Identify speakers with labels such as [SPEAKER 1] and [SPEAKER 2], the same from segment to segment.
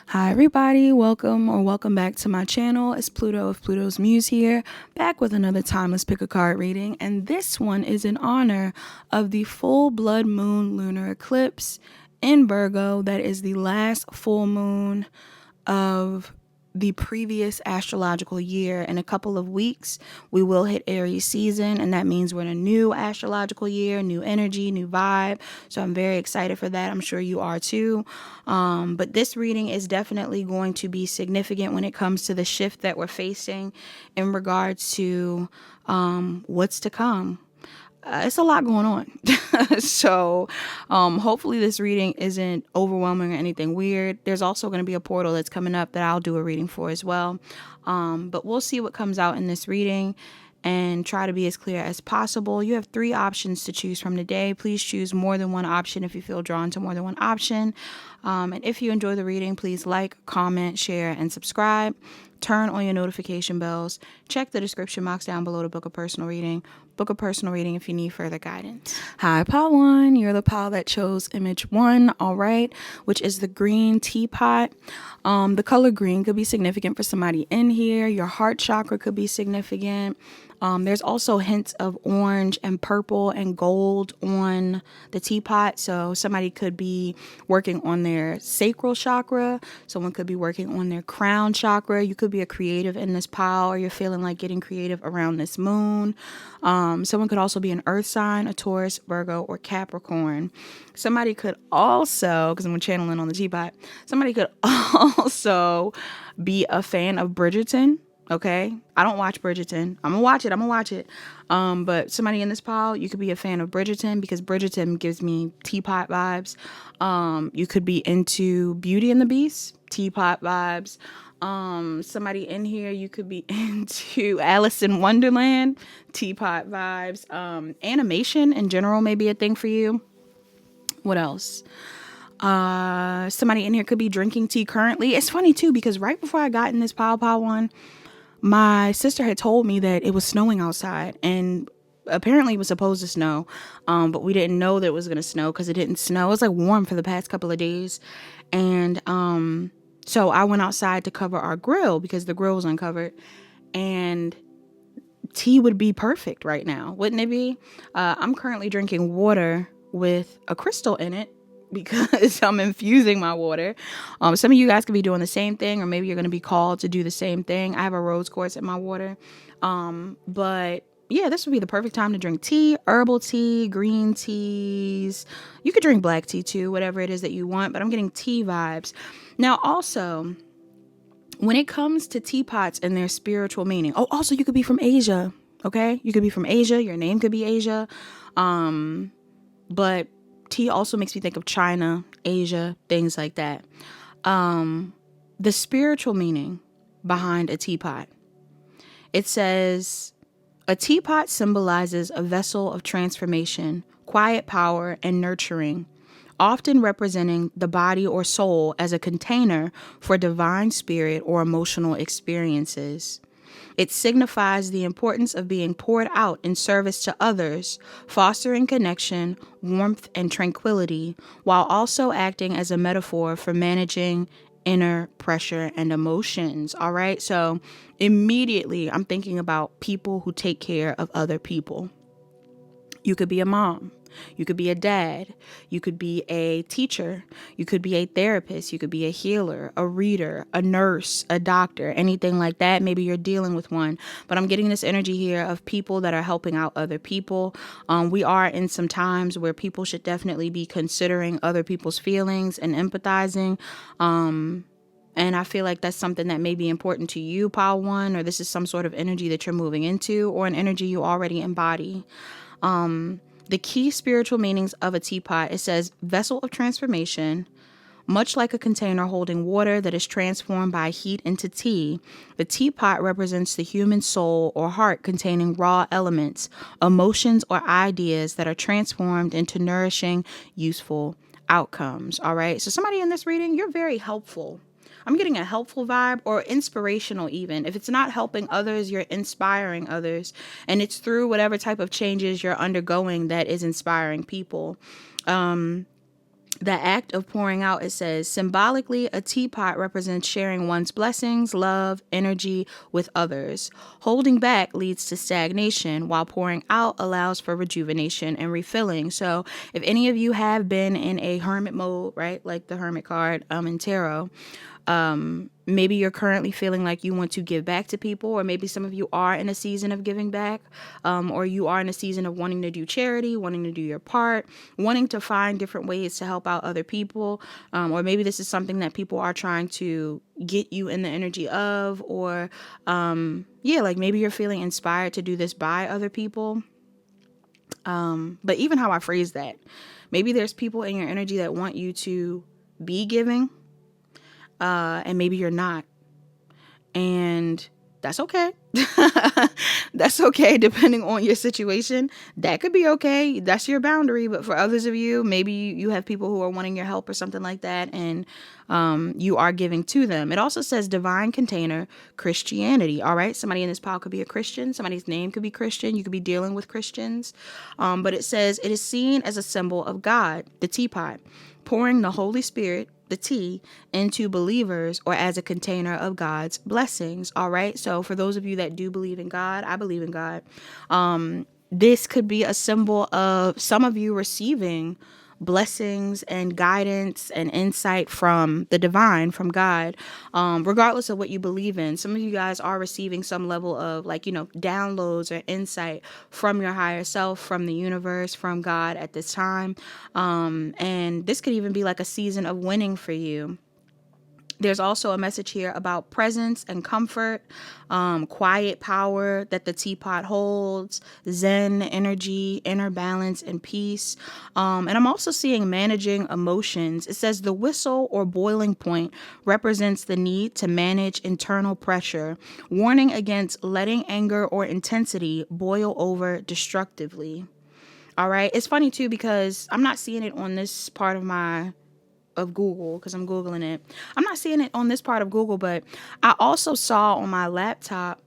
[SPEAKER 1] Hi everybody, welcome back to my channel. It's Pluto of Pluto's Muse here, back with another timeless pick a card reading, and this one is in honor of the full blood moon lunar eclipse in Virgo. That is the last full moon of the previous astrological year. In a couple of weeks we will hit Aries season, and that means we're in a new astrological year, new energy, new vibe. So I'm very excited for that. I'm sure you are too. But this reading is definitely going to be significant when it comes to the shift that we're facing in regards to what's to come. It's a lot going on. So hopefully this reading isn't overwhelming or anything weird. There's also going to be a portal that's coming up that I'll do a reading for as well. But we'll see what comes out in this reading and try to be as clear as possible. You have 3 options to choose from today. Please choose more than one option if you feel drawn to more than one option. And if you enjoy the reading, please like, comment, share, and subscribe. Turn on your notification bells. Check the description box down below to book a personal reading. Book a personal reading if you need further guidance. Hi, pile 1. You're the pile that chose image 1, all right, which is the green teapot. The color green could be significant for somebody in here. Your heart chakra could be significant. There's also hints of orange and purple and gold on the teapot. So somebody could be working on their sacral chakra. Someone could be working on their crown chakra. You could be a creative in this pile, or you're feeling like getting creative around this moon. Someone could also be an earth sign, a Taurus, Virgo, or Capricorn. Somebody could also, because I'm channeling on the teapot, somebody could also be a fan of Bridgerton. Okay, I don't watch Bridgerton. I'm gonna watch it. But somebody in this pile, you could be a fan of Bridgerton because Bridgerton gives me teapot vibes. You could be into Beauty and the Beast, teapot vibes. Somebody in here, you could be into Alice in Wonderland, teapot vibes. Animation in general may be a thing for you. What else? Somebody in here could be drinking tea currently. It's funny too because right before I got in this pile 1, my sister had told me that it was snowing outside, and apparently it was supposed to snow, but we didn't know that it was going to snow because it didn't snow. It was like warm for the past couple of days, and so I went outside to cover our grill because the grill was uncovered, and tea would be perfect right now, wouldn't it be? I'm currently drinking water with a crystal in it because I'm infusing my water. Some of you guys could be doing the same thing, or maybe you're going to be called to do the same thing. I have a rose quartz in my water. But yeah, this would be the perfect time to drink tea, herbal tea, green teas. You could drink black tea too, whatever it is that you want, but I'm getting tea vibes. Now, also, when it comes to teapots and their spiritual meaning, also you could be from Asia, okay? You could be from Asia. Your name could be Asia. But tea also makes me think of China, Asia, things like that. The spiritual meaning behind a teapot. It says, a teapot symbolizes a vessel of transformation, quiet power, and nurturing, often representing the body or soul as a container for divine spirit or emotional experiences. It signifies the importance of being poured out in service to others, fostering connection, warmth, and tranquility, while also acting as a metaphor for managing inner pressure and emotions. All right. So immediately I'm thinking about people who take care of other people. You could be a mom. You could be a dad. You could be a teacher. You could be a therapist. You could be a healer, a reader, a nurse, a doctor, anything like that. Maybe you're dealing with one. But I'm getting this energy here of people that are helping out other people. We are in some times where people should definitely be considering other people's feelings and empathizing. And I feel like that's something that may be important to you, pile 1, or this is some sort of energy that you're moving into, or an energy you already embody. The key spiritual meanings of a teapot, it says vessel of transformation. Much like a container holding water that is transformed by heat into tea, the teapot represents the human soul or heart containing raw elements, emotions, or ideas that are transformed into nourishing, useful outcomes. All right. So somebody in this reading, you're very helpful. I'm getting a helpful vibe, or inspirational even. If it's not helping others, you're inspiring others. And it's through whatever type of changes you're undergoing that is inspiring people. The act of pouring out, it says, symbolically, a teapot represents sharing one's blessings, love, energy with others. Holding back leads to stagnation, while pouring out allows for rejuvenation and refilling. So if any of you have been in a hermit mode, right, like the hermit card in tarot, maybe you're currently feeling like you want to give back to people, or maybe some of you are in a season of giving back, or you are in a season of wanting to do charity, wanting to do your part, wanting to find different ways to help out other people, or maybe this is something that people are trying to get you in the energy of, or like maybe you're feeling inspired to do this by other people. But even how I phrase that, maybe there's people in your energy that want you to be giving, and maybe you're not. And that's okay. That's okay, depending on your situation. That could be okay. That's your boundary. But for others of you, maybe you have people who are wanting your help or something like that, and you are giving to them. It also says divine container, Christianity. All right. Somebody in this pile could be a Christian. Somebody's name could be Christian. You could be dealing with Christians. But it says it is seen as a symbol of God, the teapot, pouring the Holy Spirit, the tea, into believers, or as a container of God's blessings. All right. So for those of you that do believe in God, I believe in God. This could be a symbol of some of you receiving blessings and guidance and insight from the divine, from God, regardless of what you believe in. Some of you guys are receiving some level of downloads or insight from your higher self, from the universe, from God at this time. And this could even be like a season of winning for you. There's also a message here about presence and comfort, quiet power that the teapot holds, zen energy, inner balance and peace. And I'm also seeing managing emotions. It says the whistle or boiling point represents the need to manage internal pressure, warning against letting anger or intensity boil over destructively. All right. It's funny too, because I'm not seeing it on this part of Google, because I'm Googling it. I'm not seeing it on this part of Google, but I also saw on my laptop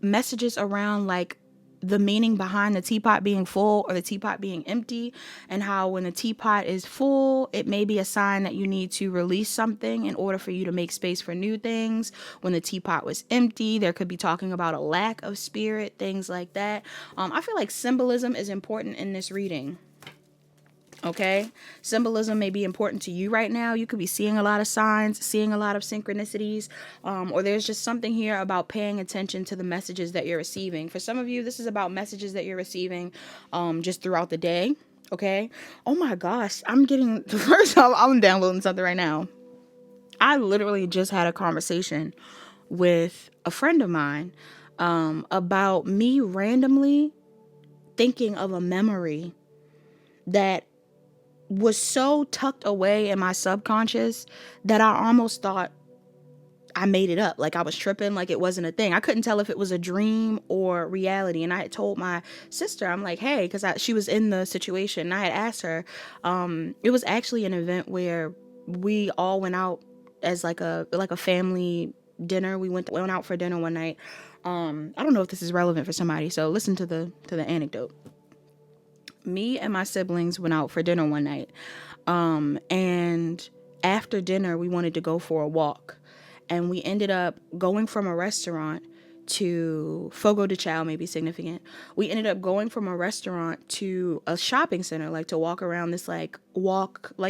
[SPEAKER 1] messages around like the meaning behind the teapot being full or the teapot being empty, and how when the teapot is full, it may be a sign that you need to release something in order for you to make space for new things. When the teapot was empty, there could be talking about a lack of spirit, things like that. I feel like symbolism is important in this reading. Okay, symbolism may be important to you right now. You could be seeing a lot of signs, seeing a lot of synchronicities, or there's just something here about paying attention to the messages that you're receiving. For some of you, this is about messages that you're receiving just throughout the day. Okay. Oh my gosh, I'm getting the first time I'm downloading something right now. I literally just had a conversation with a friend of mine about me randomly thinking of a memory that was so tucked away in my subconscious that I almost thought I made it up. Like I was tripping, like it wasn't a thing. I couldn't tell if it was a dream or reality. And I had told my sister, I'm like, hey, because she was in the situation. And I had asked her, it was actually an event where we all went out as like a family dinner. We went out for dinner one night. I don't know if this is relevant for somebody, so listen to the anecdote. Me and my siblings went out for dinner one night. And after dinner, we wanted to go for a walk. And we ended up going from a restaurant to Fogo de Chao, may be significant. We ended up going from a restaurant to a shopping center, like to walk around this like it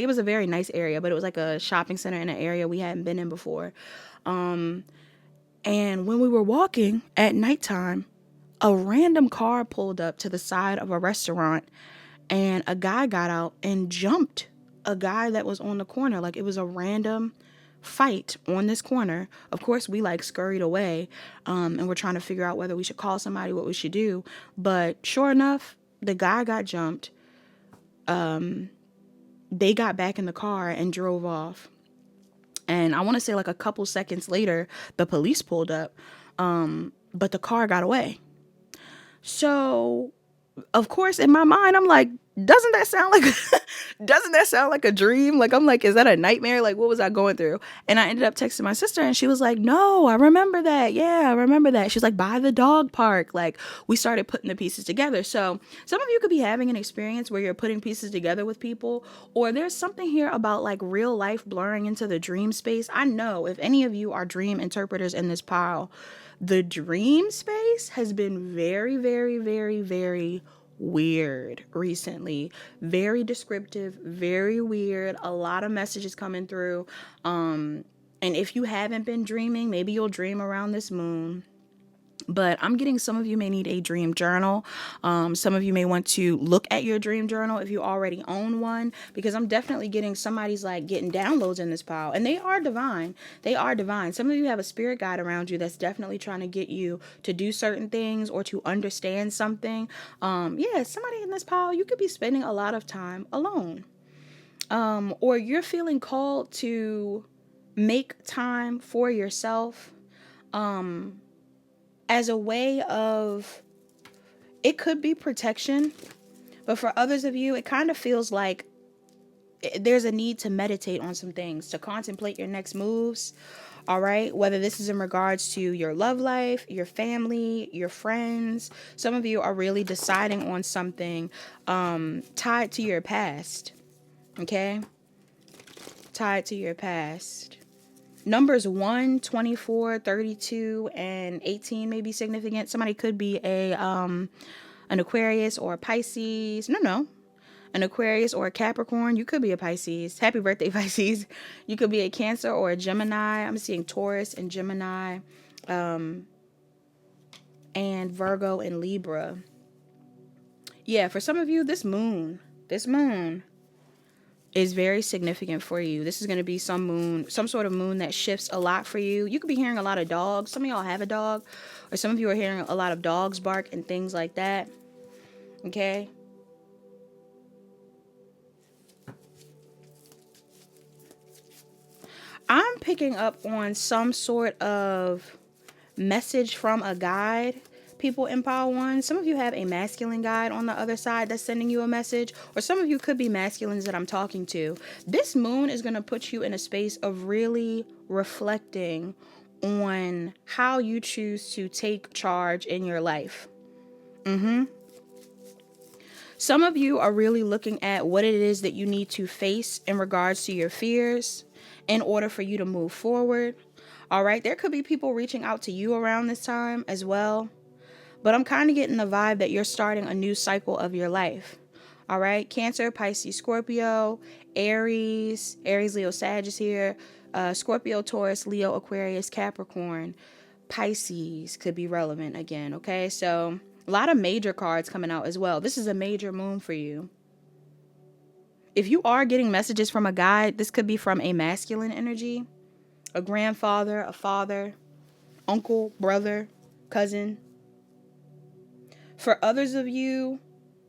[SPEAKER 1] was a very nice area, but it was like a shopping center in an area we hadn't been in before. And when we were walking at nighttime, a random car pulled up to the side of a restaurant, and a guy got out and jumped a guy that was on the corner. Like it was a random fight on this corner. Of course, we like scurried away, and we're trying to figure out whether we should call somebody, what we should do. But sure enough, the guy got jumped. They got back in the car and drove off. And I want to say like a couple seconds later, the police pulled up, but the car got away. So, of course, in my mind, I'm like, Doesn't that sound like doesn't that sound like a dream? Like, I'm like, is that a nightmare? Like, what was I going through? And I ended up texting my sister, and she was like, no, I remember that. Yeah, I remember that. She's like, by the dog park. Like, we started putting the pieces together. So some of you could be having an experience where you're putting pieces together with people, or there's something here about like real life blurring into the dream space. I know if any of you are dream interpreters in this pile, the dream space has been very, very, very, very weird recently. Very descriptive, very weird. A lot of messages coming through. And if you haven't been dreaming, maybe you'll dream around this moon. But I'm getting some of you may need a dream journal. Some of you may want to look at your dream journal if you already own one, because I'm definitely getting somebody's like getting downloads in this pile, and they are divine. They are divine. Some of you have a spirit guide around you that's definitely trying to get you to do certain things or to understand something. Yeah, somebody in this pile, you could be spending a lot of time alone. Or you're feeling called to make time for yourself. As a way of, it could be protection, but for others of you, it kind of feels like there's a need to meditate on some things, to contemplate your next moves. All right. Whether this is in regards to your love life, your family, your friends. Some of you are really deciding on something tied to your past. Okay. Tied to your past. Numbers 1, 24, 32, and 18 may be significant. Somebody could be an Aquarius or a Pisces. No. An Aquarius or a Capricorn. You could be a Pisces. Happy birthday, Pisces. You could be a Cancer or a Gemini. I'm seeing Taurus and Gemini, and Virgo and Libra. Yeah, for some of you, this moon is very significant for you. This is going to be some sort of moon that shifts a lot for you. You could be hearing a lot of dogs. Some of y'all have a dog, or some of you are hearing a lot of dogs bark and things like that. Okay. I'm picking up on some sort of message from a guide. People in pile 1, some of you have a masculine guide on the other side that's sending you a message, or some of you could be masculines that I'm talking to. This moon is going to put you in a space of really reflecting on how you choose to take charge in your life. Some of you are really looking at what it is that you need to face in regards to your fears in order for you to move forward. All right, there could be people reaching out to you around this time as well. But I'm kind of getting the vibe that you're starting a new cycle of your life. All right. Cancer, Pisces, Scorpio, Aries, Leo, Sagittarius here. Scorpio, Taurus, Leo, Aquarius, Capricorn, Pisces could be relevant again. Okay. So a lot of major cards coming out as well. This is a major moon for you. If you are getting messages from a guide, this could be from a masculine energy, a grandfather, a father, uncle, brother, cousin. For others of you,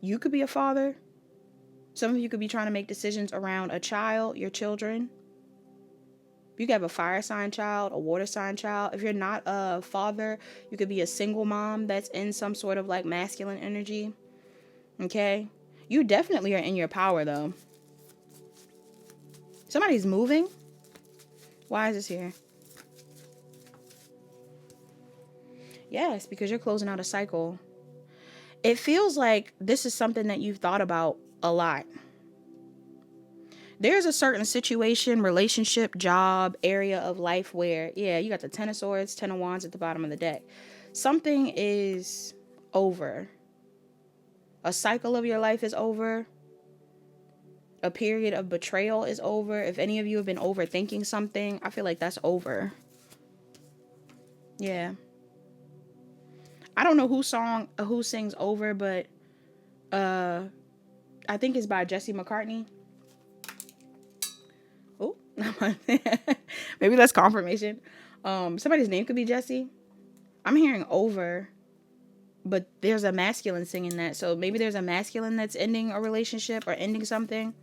[SPEAKER 1] you could be a father. Some of you could be trying to make decisions around a child, your children. You could have a fire sign child, a water sign child. If you're not a father, you could be a single mom that's in some sort of like masculine energy. Okay? You definitely are in your power though. Somebody's moving. Why is this here? Yes, because you're closing out a cycle. It feels like this is something that you've thought about a lot. There's a certain situation, relationship, job, area of life where, yeah, you got the 10 of Swords, 10 of Wands at the bottom of the deck. Something is over. A cycle of your life is over. A period of betrayal is over. If any of you have been overthinking something, I feel like that's over. Yeah. I don't know who sings Over, but I think it's by Jesse McCartney. Oh, maybe that's confirmation. Somebody's name could be Jesse. I'm hearing Over, but there's a masculine singing that. So maybe there's a masculine that's ending a relationship or ending something.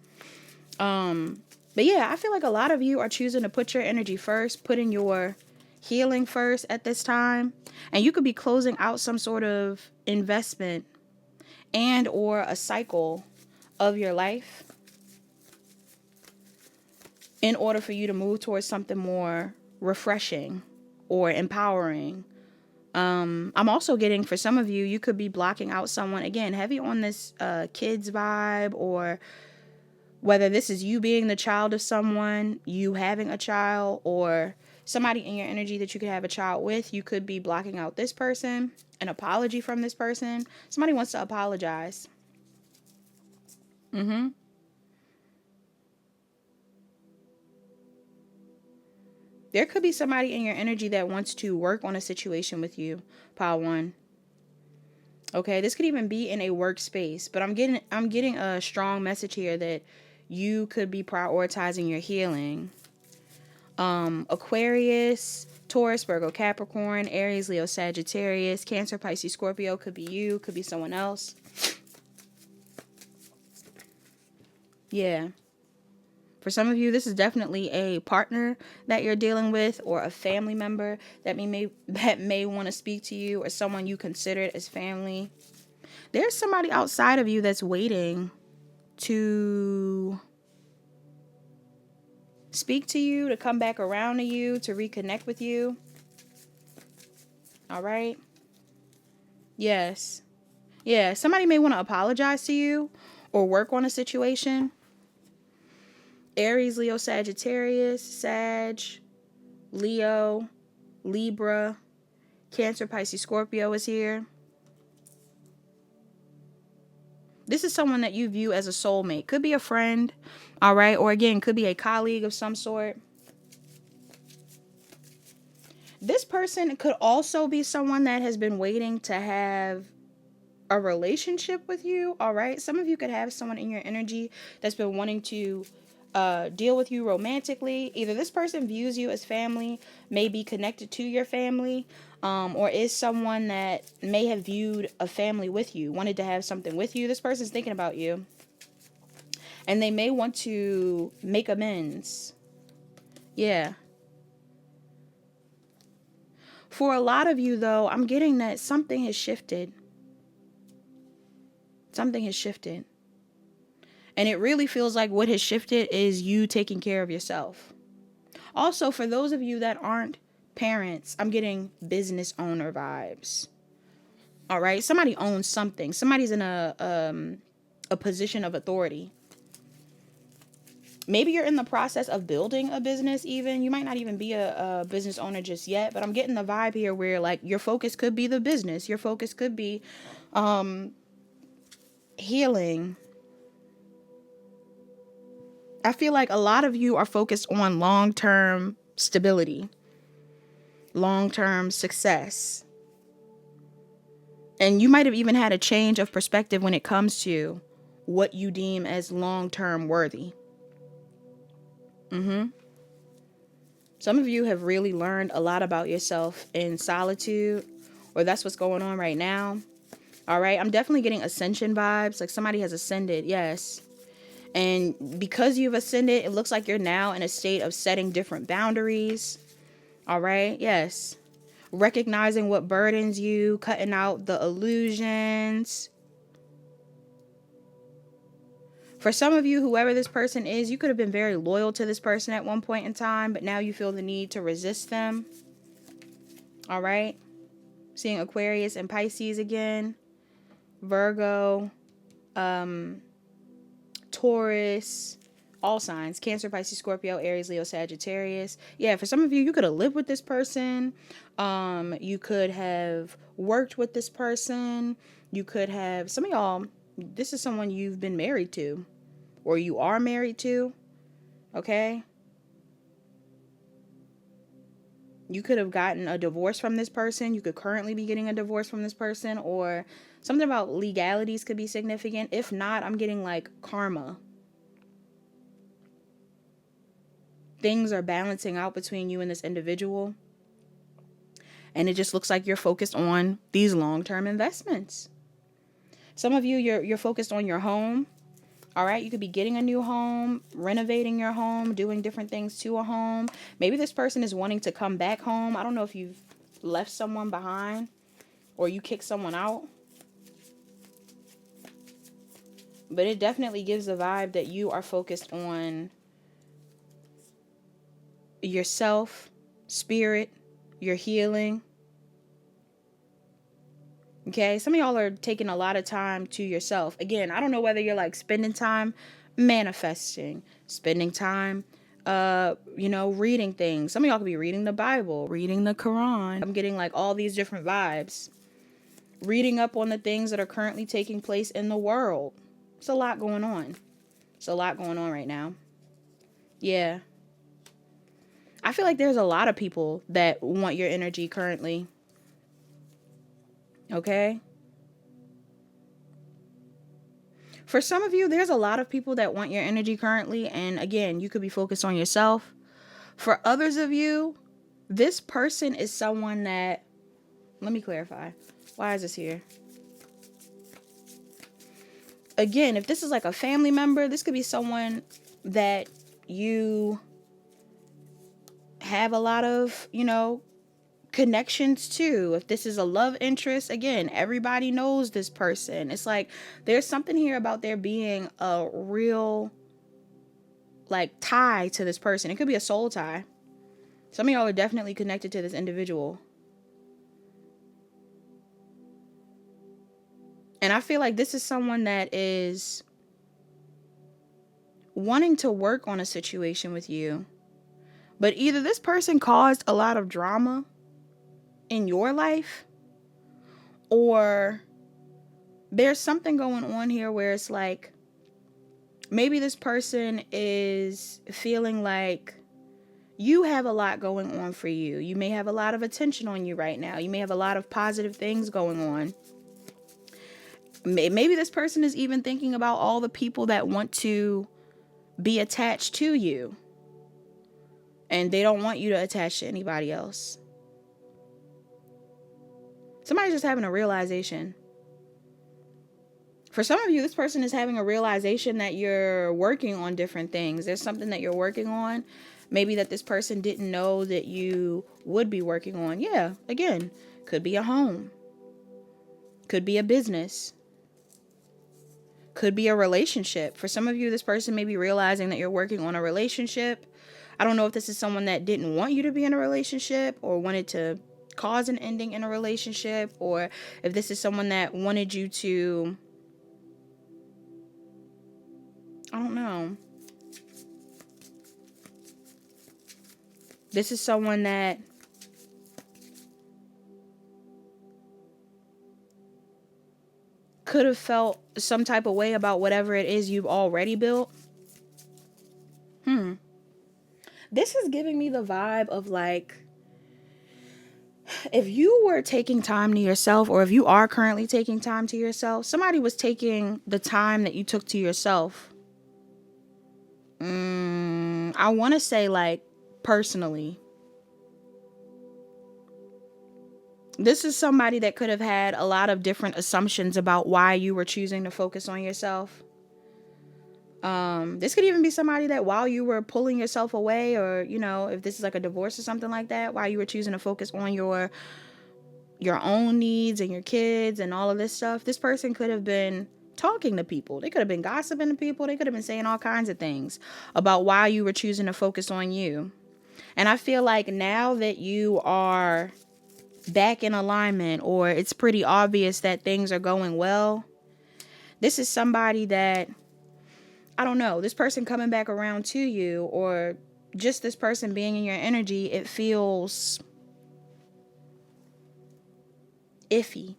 [SPEAKER 1] But yeah, I feel like a lot of you are choosing to put your energy first, putting your healing first at this time. And you could be closing out some sort of investment and or a cycle of your life in order for you to move towards something more refreshing or empowering. I'm also getting, for some of you, you could be blocking out someone, again, heavy on this kids vibe, or whether this is you being the child of someone, you having a child, or somebody in your energy that you could have a child with. You could be blocking out this person, an apology from this person. Somebody wants to apologize. There could be somebody in your energy that wants to work on a situation with you, pile one. Okay, this could even be in a workspace, but I'm getting a strong message here that you could be prioritizing your healing. Aquarius, Taurus, Virgo, Capricorn, Aries, Leo, Sagittarius, Cancer, Pisces, Scorpio, could be you, could be someone else. Yeah. For some of you, this is definitely a partner that you're dealing with, or a family member that may want to speak to you, or someone you considered as family. There's somebody outside of you that's waiting to speak to you, to come back around to you, to reconnect with you. All right? Yes. Yeah, somebody may want to apologize to you or work on a situation. Aries, Leo, Sagittarius, Sag, Leo, Libra, Cancer, Pisces, Scorpio is here. This is someone that you view as a soulmate. Could be a friend, all right? Or again, could be a colleague of some sort. This person could also be someone that has been waiting to have a relationship with you, all right? Some of you could have someone in your energy that's been wanting to deal with you romantically. Either this person views you as family, may be connected to your family, or is someone that may have viewed a family with you, wanted to have something with you. This person's thinking about you, and they may want to make amends. Yeah. For a lot of you, though, I'm getting that something has shifted. Something has shifted. And it really feels like what has shifted is you taking care of yourself. Also, for those of you that aren't parents, I'm getting business owner vibes. All right? Somebody owns something. Somebody's in a position of authority. Maybe you're in the process of building a business even. You might not even be a business owner just yet, but I'm getting the vibe here where like your focus could be the business. Your focus could be healing. I feel like a lot of you are focused on long-term stability, long-term success. And you might have even had a change of perspective when it comes to what you deem as long-term worthy. Some of you have really learned a lot about yourself in solitude, or that's what's going on right now. All right, I'm definitely getting ascension vibes, like somebody has ascended, yes. And because you've ascended, it looks like you're now in a state of setting different boundaries. All right, yes. Recognizing what burdens you, cutting out the illusions. For some of you, whoever this person is, you could have been very loyal to this person at one point in time, but now you feel the need to resist them. All right. Seeing Aquarius and Pisces again. Virgo. Taurus. All signs. Cancer, Pisces, Scorpio, Aries, Leo, Sagittarius. Yeah, for some of you, you could have lived with this person. You could have worked with this person. You could have, some of y'all, this is someone you've been married to. Or you are married to, okay? You could have gotten a divorce from this person. You could currently be getting a divorce from this person, or something about legalities could be significant. If not, I'm getting like karma. Things are balancing out between you and this individual. And it just looks like you're focused on these long-term investments. Some of you, you're focused on your home. All right, you could be getting a new home, renovating your home, doing different things to a home. Maybe this person is wanting to come back home. I don't know if you've left someone behind or you kicked someone out. But it definitely gives the vibe that you are focused on yourself, spirit, your healing. Okay, some of y'all are taking a lot of time to yourself. Again, I don't know whether you're like spending time manifesting, spending time reading things. Some of y'all could be reading the Bible, reading the Quran. I'm getting like all these different vibes. Reading up on the things that are currently taking place in the world. It's a lot going on. It's a lot going on right now. Yeah. I feel like there's a lot of people that want your energy currently. Okay? For some of you, there's a lot of people that want your energy currently. And again, you could be focused on yourself. For others of you, this person is someone that... Let me clarify. Why is this here? Again, if this is like a family member, this could be someone that you have a lot of, connections to. If this is a love interest, again, everybody knows this person. It's like there's something here about there being a real like tie to this person. It could be a soul tie. Some of y'all are definitely connected to this individual. And I feel like this is someone that is wanting to work on a situation with you. But either this person caused a lot of drama in your life, or there's something going on here where it's like maybe this person is feeling like you have a lot going on for you. You may have a lot of attention on you right now. You may have a lot of positive things going on. Maybe this person is even thinking about all the people that want to be attached to you, and they don't want you to attach to anybody else. Somebody's just having a realization. For some of you, this person is having a realization that you're working on different things. There's something that you're working on. Maybe that this person didn't know that you would be working on. Yeah, again, could be a home. Could be a business. Could be a relationship. For some of you, this person may be realizing that you're working on a relationship. I don't know if this is someone that didn't want you to be in a relationship or wanted to cause an ending in a relationship, or if this is someone that wanted you to, I don't know. This is someone that could have felt some type of way about whatever it is you've already built. This is giving me the vibe of like, if you were taking time to yourself, or if you are currently taking time to yourself, somebody was taking the time that you took to yourself. I want to say like personally. This is somebody that could have had a lot of different assumptions about why you were choosing to focus on yourself. This could even be somebody that while you were pulling yourself away, or, if this is like a divorce or something like that, while you were choosing to focus on your own needs and your kids and all of this stuff, this person could have been talking to people. They could have been gossiping to people. They could have been saying all kinds of things about why you were choosing to focus on you. And I feel like now that you are back in alignment, or it's pretty obvious that things are going well, this is somebody that, I don't know, this person coming back around to you, or just this person being in your energy, it feels iffy.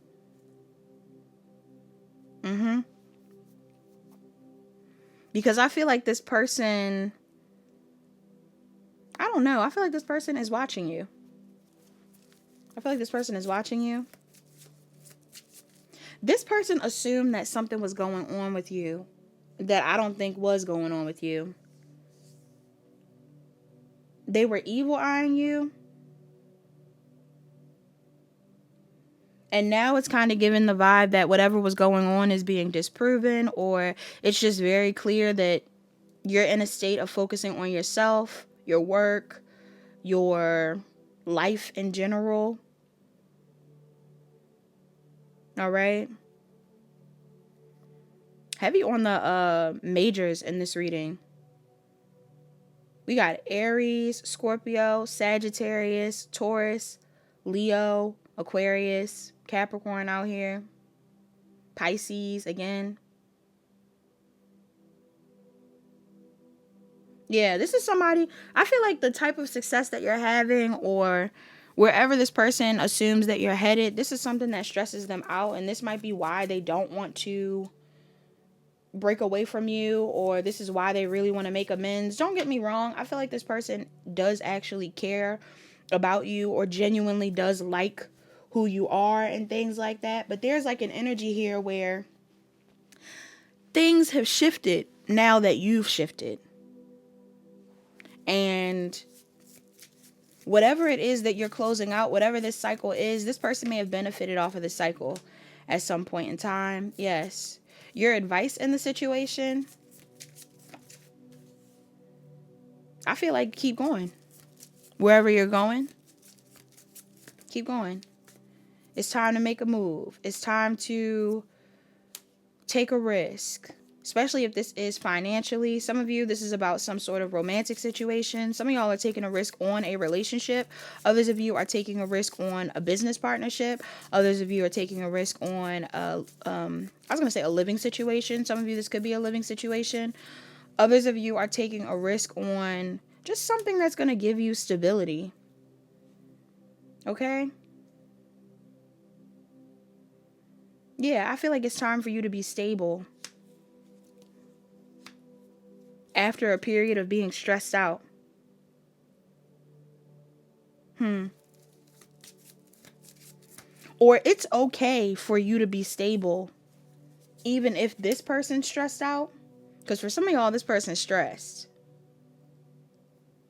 [SPEAKER 1] Because I feel like this person, I don't know, I feel like this person is watching you. This person assumed that something was going on with you that I don't think was going on with you. They were evil eyeing you. And now it's kind of giving the vibe that whatever was going on is being disproven, or it's just very clear that you're in a state of focusing on yourself, your work, your life in general. All right. Heavy on the majors in this reading. We got Aries, Scorpio, Sagittarius, Taurus, Leo, Aquarius, Capricorn out here. Pisces again. Yeah, this is somebody, I feel like the type of success that you're having, or wherever this person assumes that you're headed, this is something that stresses them out, and this might be why they don't want to break away from you, or this is why they really want to make amends. Don't get me wrong, I feel like this person does actually care about you, or genuinely does like who you are and things like that, but there's like an energy here where things have shifted now that you've shifted. And whatever it is that you're closing out, whatever this cycle is, this person may have benefited off of this cycle at some point in time. Yes. Your advice in the situation, I feel like keep going. Wherever you're going, keep going. It's time to make a move. It's time to take a risk. Especially if this is financially. Some of you, this is about some sort of romantic situation. Some of y'all are taking a risk on a relationship. Others of you are taking a risk on a business partnership. Others of you are taking a risk on I was going to say a living situation. Some of you, this could be a living situation. Others of you are taking a risk on just something that's going to give you stability. Okay? Yeah, I feel like it's time for you to be stable. After a period of being stressed out. Or it's okay for you to be stable, even if this person's stressed out. Because for some of y'all, this person's stressed.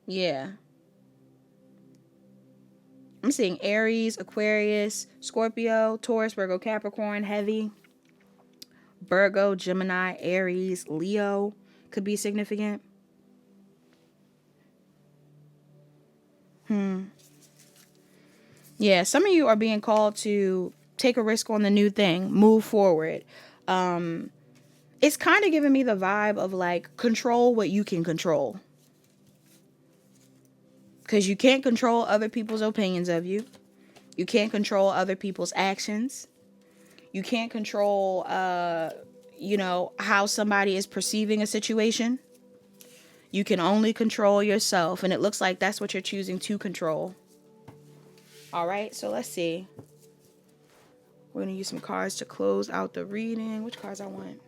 [SPEAKER 1] Yeah. I'm seeing Aries, Aquarius, Scorpio, Taurus, Virgo, Capricorn, heavy. Virgo, Gemini, Aries, Leo. Could be significant. Yeah, some of you are being called to take a risk on the new thing, move forward. It's kind of giving me the vibe of like control what you can control. Because you can't control other people's opinions of you. You can't control other people's actions. You can't control, how somebody is perceiving a situation. You can only control yourself. And it looks like that's what you're choosing to control. All right, so let's see. We're going to use some cards to close out the reading. Which cards I want?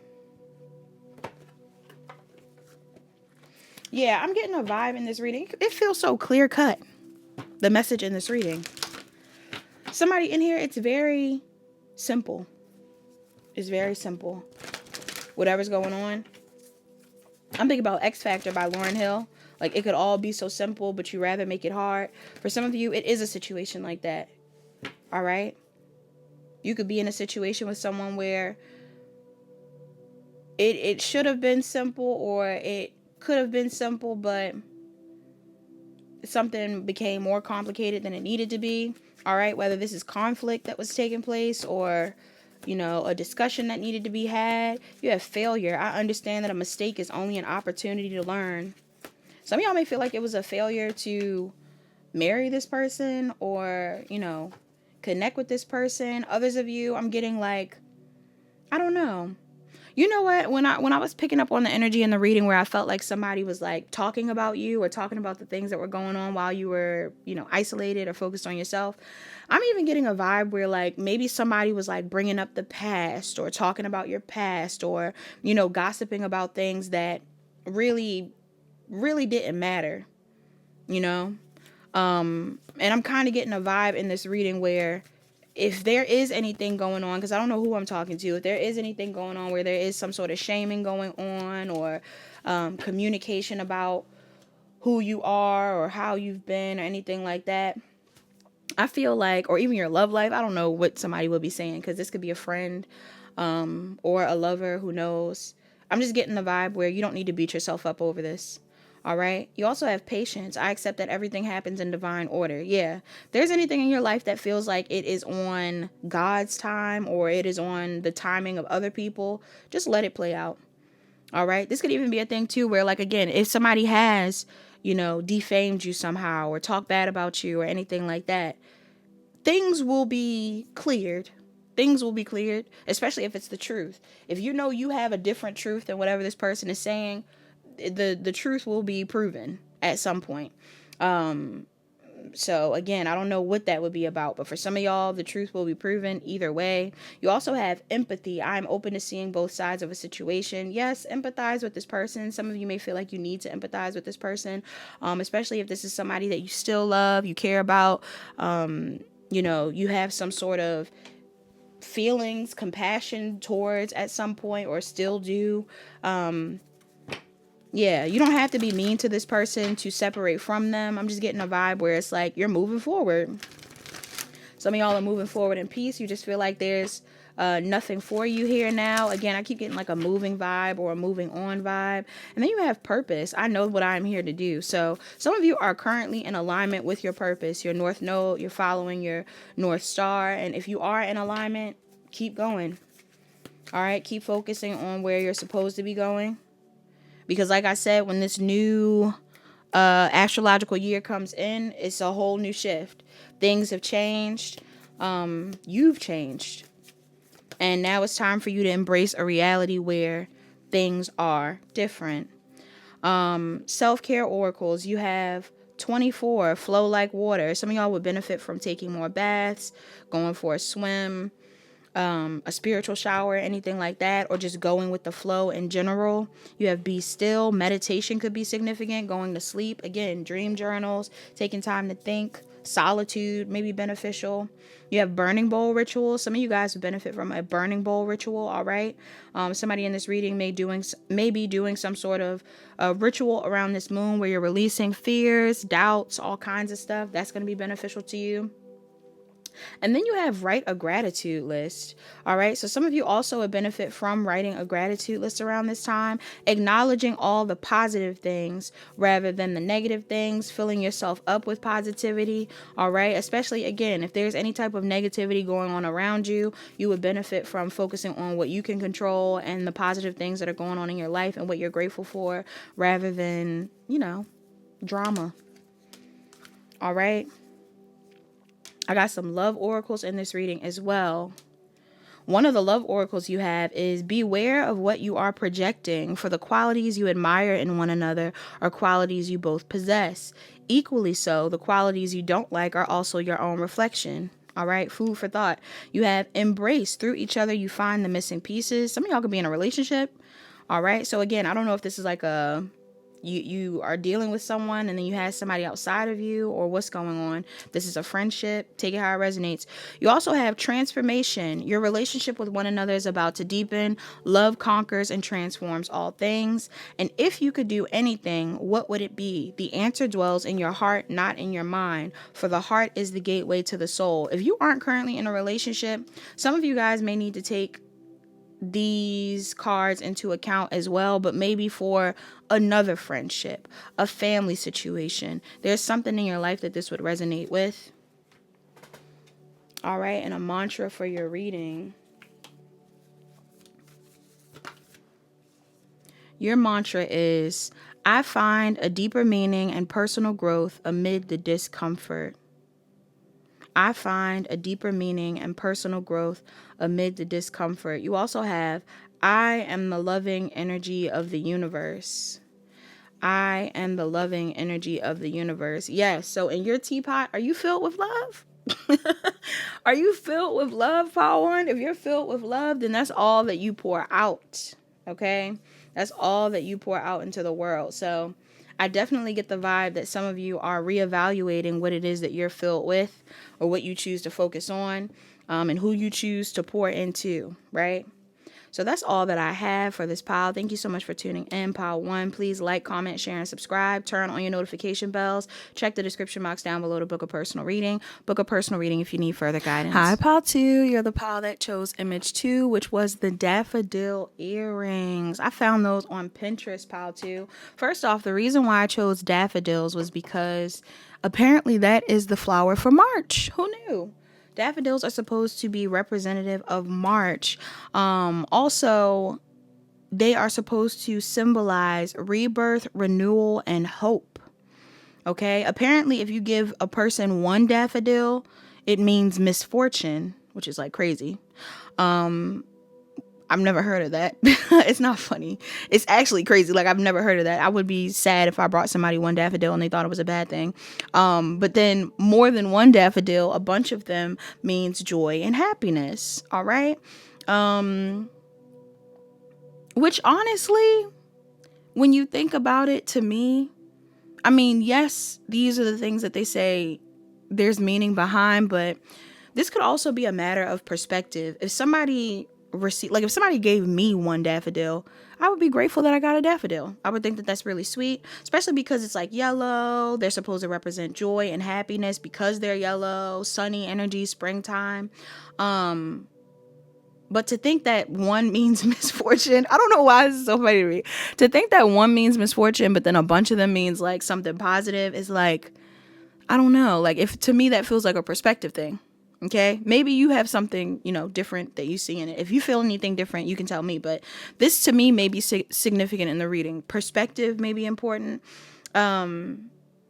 [SPEAKER 1] Yeah, I'm getting a vibe in this reading. It feels so clear cut. The message in this reading. Somebody in here, it's very simple. It's very simple. Whatever's going on. I'm thinking about X Factor by Lauryn Hill. Like, it could all be so simple, but you rather make it hard. For some of you, it is a situation like that. All right? You could be in a situation with someone where it should have been simple, or it could have been simple, but something became more complicated than it needed to be. All right? Whether this is conflict that was taking place, or a discussion that needed to be had. You have failure. I understand that a mistake is only an opportunity to learn. Some of y'all may feel like it was a failure to marry this person, or, connect with this person. Others of you, I'm getting like, I don't know. You know what? When I was picking up on the energy in the reading where I felt like somebody was like talking about you, or talking about the things that were going on while you were, isolated or focused on yourself. I'm even getting a vibe where like maybe somebody was like bringing up the past, or talking about your past, or, gossiping about things that really, really didn't matter, and I'm kind of getting a vibe in this reading where if there is anything going on, because I don't know who I'm talking to, if there is anything going on where there is some sort of shaming going on, or communication about who you are or how you've been or anything like that, I feel like, or even your love life, I don't know what somebody would be saying, because this could be a friend or a lover, who knows. I'm just getting the vibe where you don't need to beat yourself up over this. All right. You also have patience. I accept that everything happens in divine order. Yeah. If there's anything in your life that feels like it is on God's time or it is on the timing of other people, just let it play out. All right. This could even be a thing too where, like, again, if somebody has, defamed you somehow or talked bad about you or anything like that, things will be cleared. Things will be cleared, especially if it's the truth. If you know you have a different truth than whatever this person is saying, the truth will be proven at some point. So again, I don't know what that would be about, but for some of y'all, the truth will be proven either way. You also have empathy. I'm open to seeing both sides of a situation. Yes, empathize with this person. Some of you may feel like you need to empathize with this person, especially if this is somebody that you still love, you care about, you have some sort of feelings, compassion towards at some point or still do. Yeah, you don't have to be mean to this person to separate from them. I'm just getting a vibe where it's like you're moving forward. Some of y'all are moving forward in peace. You just feel like there's nothing for you here now. Again, I keep getting like a moving vibe or a moving on vibe. And then you have purpose. I know what I'm here to do. So some of you are currently in alignment with your purpose, your North Node. You're following your North Star. And if you are in alignment, keep going. All right, keep focusing on where you're supposed to be going. Because like I said, when this new astrological year comes in, it's a whole new shift. Things have changed. You've changed. And now it's time for you to embrace a reality where things are different. Self-care oracles. You have 24, flow like water. Some of y'all would benefit from taking more baths, going for a swim, a spiritual shower, anything like that, or just going with the flow in general. You have be still. Meditation could be significant. Going to sleep. Again, dream journals, taking time to think. Solitude may be beneficial. You have burning bowl rituals. Some of you guys would benefit from a burning bowl ritual. All right. Somebody in this reading may be doing some sort of ritual around this moon where you're releasing fears, doubts, all kinds of stuff. That's going to be beneficial to you. And then you have write a gratitude list. All right. So some of you also would benefit from writing a gratitude list around this time, acknowledging all the positive things rather than the negative things, filling yourself up with positivity. All right. Especially, again, if there's any type of negativity going on around you, you would benefit from focusing on what you can control and the positive things that are going on in your life and what you're grateful for rather than, drama. All right. I got some love oracles in this reading as well. One of the love oracles you have is beware of what you are projecting, for the qualities you admire in one another are qualities you both possess. Equally so, the qualities you don't like are also your own reflection. All right, food for thought. You have embrace. Through each other, you find the missing pieces. Some of y'all could be in a relationship. All right, so again, I don't know if this is like you are dealing with someone and then you have somebody outside of you or what's going on. This is a friendship. Take it how it resonates. You also have transformation. Your relationship with one another is about to deepen. Love conquers and transforms all things. And if you could do anything, what would it be? The answer dwells in your heart, not in your mind, for the heart is the gateway to the soul. If you aren't currently in a relationship, some of you guys may need to take these cards into account as well, but maybe for another friendship, a family situation, there's something in your life that this would resonate with. All right, and a mantra for your reading. Your mantra is, I find a deeper meaning and personal growth amid the discomfort. I find a deeper meaning and personal growth amid the discomfort. You also have, I am the loving energy of the universe. I am the loving energy of the universe. Yes. So in your teapot, are you filled with love? Are you filled with love, Power One? If you're filled with love, then that's all that you pour out. Okay? That's all that you pour out into the world. So I definitely get the vibe that some of you are reevaluating what it is that you're filled with or what you choose to focus on, and who you choose to pour into, right? So that's all that I have for this pile. Thank you so much for tuning in, pile 1. Please like, comment, share, and subscribe. Turn on your notification bells. Check the description box down below to book a personal reading. Book a personal reading if you need further guidance. Hi, pile 2. You're the pile that chose image 2, which was the daffodil earrings. I found those on Pinterest, pile 2. First off, the reason why I chose daffodils was because apparently that is the flower for March. Who knew? Daffodils are supposed to be representative of March. Also, they are supposed to symbolize rebirth, renewal, and hope. Okay? Apparently, if you give a person one daffodil, it means misfortune, which is like crazy. I've never heard of that. It's not funny. It's actually crazy. Like, I've never heard of that. I would be sad if I brought somebody one daffodil and they thought it was a bad thing. But then more than one daffodil, a bunch of them means joy and happiness. All right. Which honestly, when you think about it, to me, I mean, yes, these are the things that they say there's meaning behind, but this could also be a matter of perspective. If somebody if somebody gave me one daffodil, I would be grateful that I got a daffodil. I would think that that's really sweet, especially because it's like yellow. They're supposed to represent joy and happiness because they're yellow, sunny energy, springtime. But to think that one means misfortune, I don't know why this is so funny to me. To think that one means misfortune, but then a bunch of them means like something positive is like, I don't know. Like, if to me that feels like a perspective thing. Okay, maybe you have something, different that you see in it. If you feel anything different, you can tell me. But this to me may be significant in the reading. Perspective may be important. The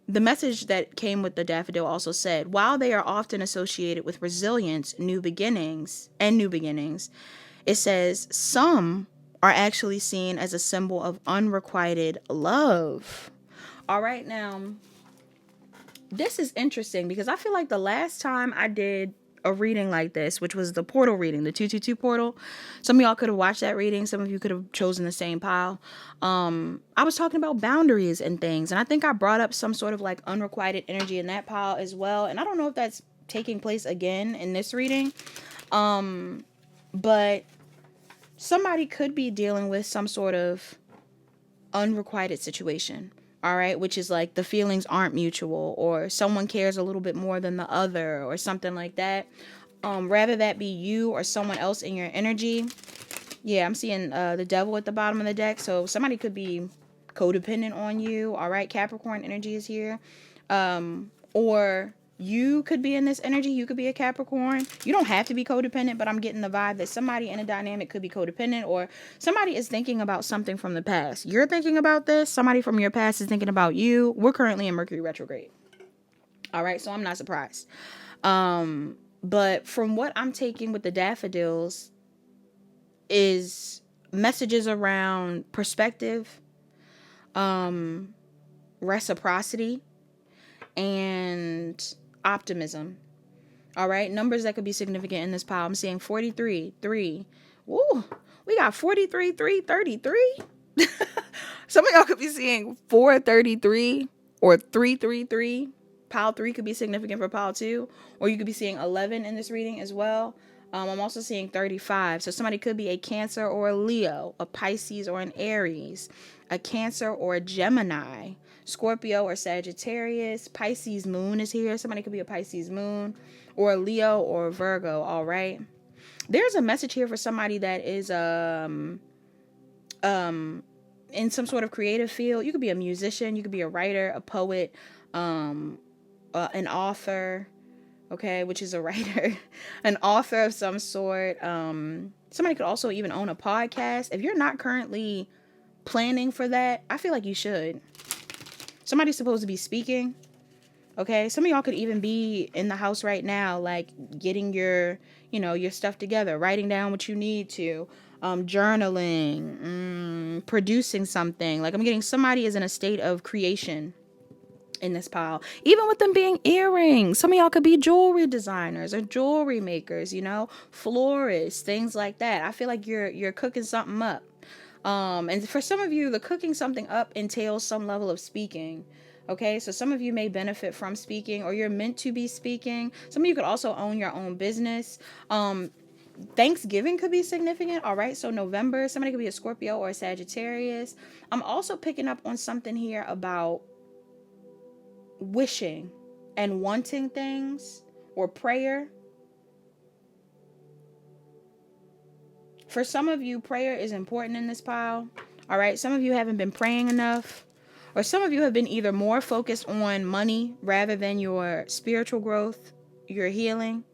[SPEAKER 1] message that came with the daffodil also said, while they are often associated with resilience, new beginnings, it says some are actually seen as a symbol of unrequited love. All right, now, this is interesting because I feel like the last time I did a reading like this, which was the portal reading, the 222 portal, some of y'all could have watched that reading. Some of you could have chosen the same pile. I was talking about boundaries and things, and I think I brought up some sort of like unrequited energy in that pile as well. And I don't know if that's taking place again in this reading, but somebody could be dealing with some sort of unrequited situation. All right, which is like the feelings aren't mutual, or someone cares a little bit more than the other, or something like that. Rather that be you or someone else in your energy. Yeah, I'm seeing the devil at the bottom of the deck. So somebody could be codependent on you. All right, Capricorn energy is here. Or you could be in this energy. You could be a Capricorn. You don't have to be codependent, but I'm getting the vibe that somebody in a dynamic could be codependent, or somebody is thinking about something from the past. You're thinking about this. Somebody from your past is thinking about you. We're currently in Mercury retrograde. All right, so I'm not surprised. But from what I'm taking with the daffodils is messages around perspective, reciprocity, and optimism. All right, numbers that could be significant in this pile. I'm seeing 43, 3. Woo, we got 43, 3, 33. Some of y'all could be seeing 433 or 333. Pile 3 could be significant for pile 2, or you could be seeing 11 in this reading as well. I'm also seeing 35. So somebody could be a Cancer or a Leo, a Pisces or an Aries, a Cancer or a Gemini, Scorpio or Sagittarius. Pisces moon is here. Somebody could be a Pisces moon, or a Leo or a Virgo. All right. There's a message here for somebody that is in some sort of creative field. You could be a musician, you could be a writer, a poet, an author, okay, which is a writer, an author of some sort. Somebody could also even own a podcast. If you're not currently planning for that, I feel like you should. Somebody's supposed to be speaking. Okay, some of y'all could even be in the house right now, like getting your stuff together, writing down what you need to, journaling, producing something. Like, I'm getting somebody is in a state of creation in this pile. Even with them being earrings, some of y'all could be jewelry designers or jewelry makers, florists, things like that. I feel like you're cooking something up. And for some of you, the cooking something up entails some level of speaking. Okay, so some of you may benefit from speaking, or you're meant to be speaking. Some of you could also own your own business. Thanksgiving could be significant. All right. So November, somebody could be a Scorpio or a Sagittarius. I'm also picking up on something here about wishing and wanting things or prayer. For some of you, prayer is important in this pile. All right. Some of you haven't been praying enough, or some of you have been either more focused on money rather than your spiritual growth, your healing,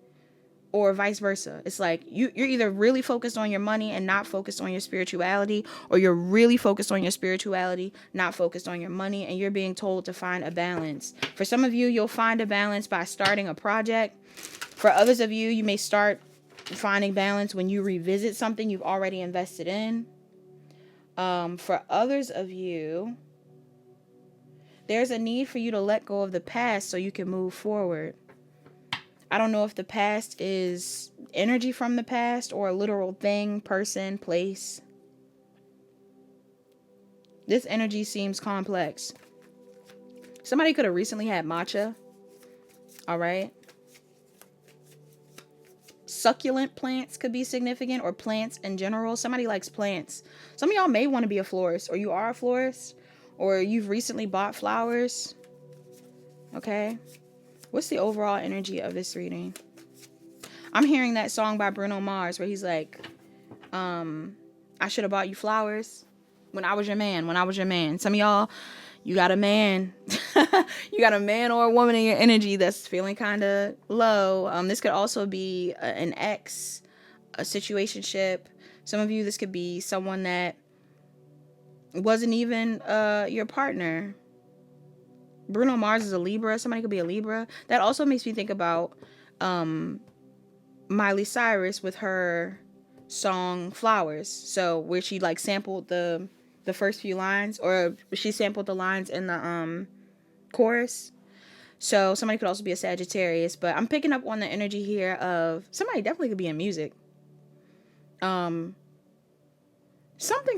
[SPEAKER 1] or vice versa. It's like you're either really focused on your money and not focused on your spirituality, or you're really focused on your spirituality, not focused on your money, and you're being told to find a balance. For some of you, you'll find a balance by starting a project. For others of you, you may start finding balance when you revisit something you've already invested in. For others of you, there's a need for you to let go of the past so you can move forward. I don't know if the past is energy from the past or a literal thing, person, place. This energy seems complex. Somebody could have recently had matcha. All right. Succulent plants could be significant, or plants in general. Somebody likes plants. Some of y'all may want to be a florist, or you are a florist, or you've recently bought flowers. Okay. What's the overall energy of this reading? I'm hearing that song by Bruno Mars where he's like, I should have bought you flowers when I was your man, when I was your man. Some of y'all, you got a man. You got a man or a woman in your energy that's feeling kind of low. This could also be an ex, a situationship. Some of you, this could be someone that wasn't even your partner. Bruno Mars is a Libra. Somebody could be a Libra. That also makes me think about Miley Cyrus with her song Flowers. So where she like sampled the first few lines, or she sampled the lines in the chorus. So somebody could also be a Sagittarius, but I'm picking up on the energy here of somebody definitely could be in music. Something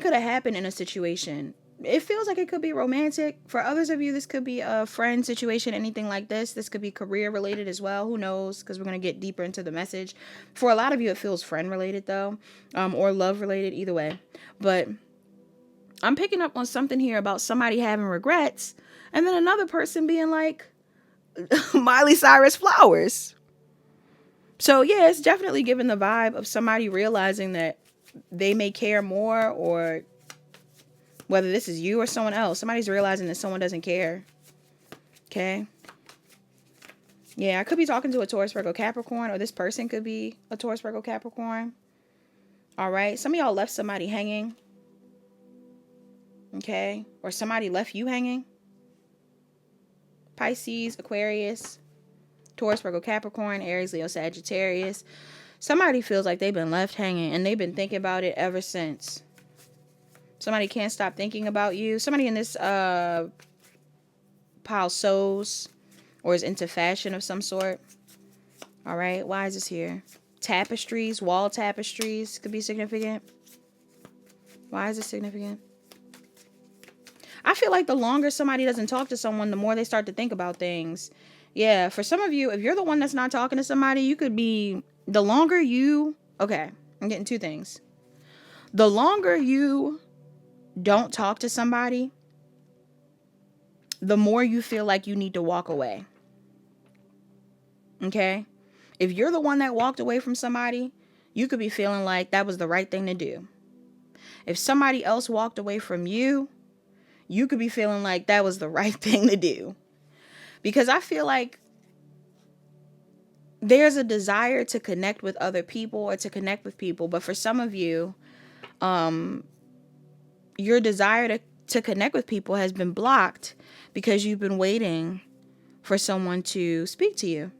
[SPEAKER 1] could have happened in a situation. It feels like it could be romantic. For others of you, this could be a friend situation, anything like this. This could be career related as well. Who knows? Because we're going to get deeper into the message. For a lot of you, it feels friend related though, or love related, either way. But I'm picking up on something here about somebody having regrets, and then another person being like, Miley Cyrus flowers. So yeah, it's definitely giving the vibe of somebody realizing that they may care more, or whether this is you or someone else, somebody's realizing that someone doesn't care. Okay. Yeah, I could be talking to a Taurus, Virgo, Capricorn, or this person could be a Taurus, Virgo, Capricorn. All right. Some of y'all left somebody hanging. Okay. Or somebody left you hanging. Pisces, Aquarius, Taurus, Virgo, Capricorn, Aries, Leo, Sagittarius. Somebody feels like they've been left hanging and they've been thinking about it ever since. Somebody can't stop thinking about you. Somebody in this pile sews or is into fashion of some sort. All right. Why is this here? Tapestries, wall tapestries could be significant. Why is this significant? I feel like the longer somebody doesn't talk to someone, the more they start to think about things. Yeah. For some of you, if you're the one that's not talking to somebody, you could be the longer you. Okay. I'm getting two things. The longer you don't talk to somebody, the more you feel like you need to walk away. Okay? If you're the one that walked away from somebody, you could be feeling like that was the right thing to do. If somebody else walked away from you, you could be feeling like that was the right thing to do. Because I feel like there's a desire to connect with other people or to connect with people. But for some of you, your desire to connect with people has been blocked because you've been waiting for someone to speak to you.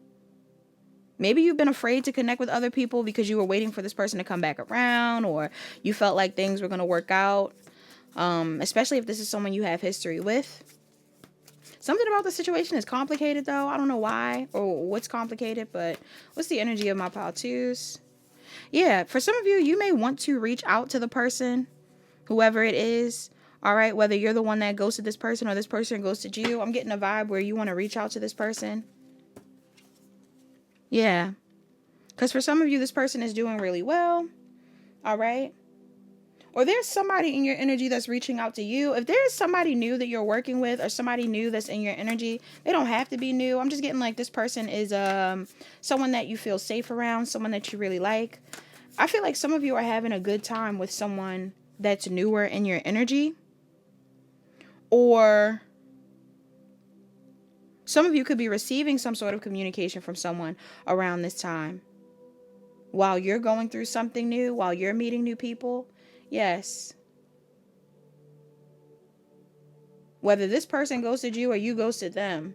[SPEAKER 1] Maybe you've been afraid to connect with other people because you were waiting for this person to come back around, or you felt like things were going to work out, especially if this is someone you have history with. Something about the situation is complicated, though. I don't know why or what's complicated, but what's the energy of my pile twos? Yeah, for some of you, you may want to reach out to the person, whoever it is. All right, whether you're the one that ghosted this person or this person ghosted you. I'm getting a vibe where you want to reach out to this person. Yeah. Because for some of you, this person is doing really well. All right. Or there's somebody in your energy that's reaching out to you. If there's somebody new that you're working with or somebody new that's in your energy, they don't have to be new. I'm just getting like this person is someone that you feel safe around, someone that you really like. I feel like some of you are having a good time with someone that's newer in your energy. Or some of you could be receiving some sort of communication from someone around this time. While you're going through something new, while you're meeting new people. Yes. Whether this person ghosted you or you ghosted them.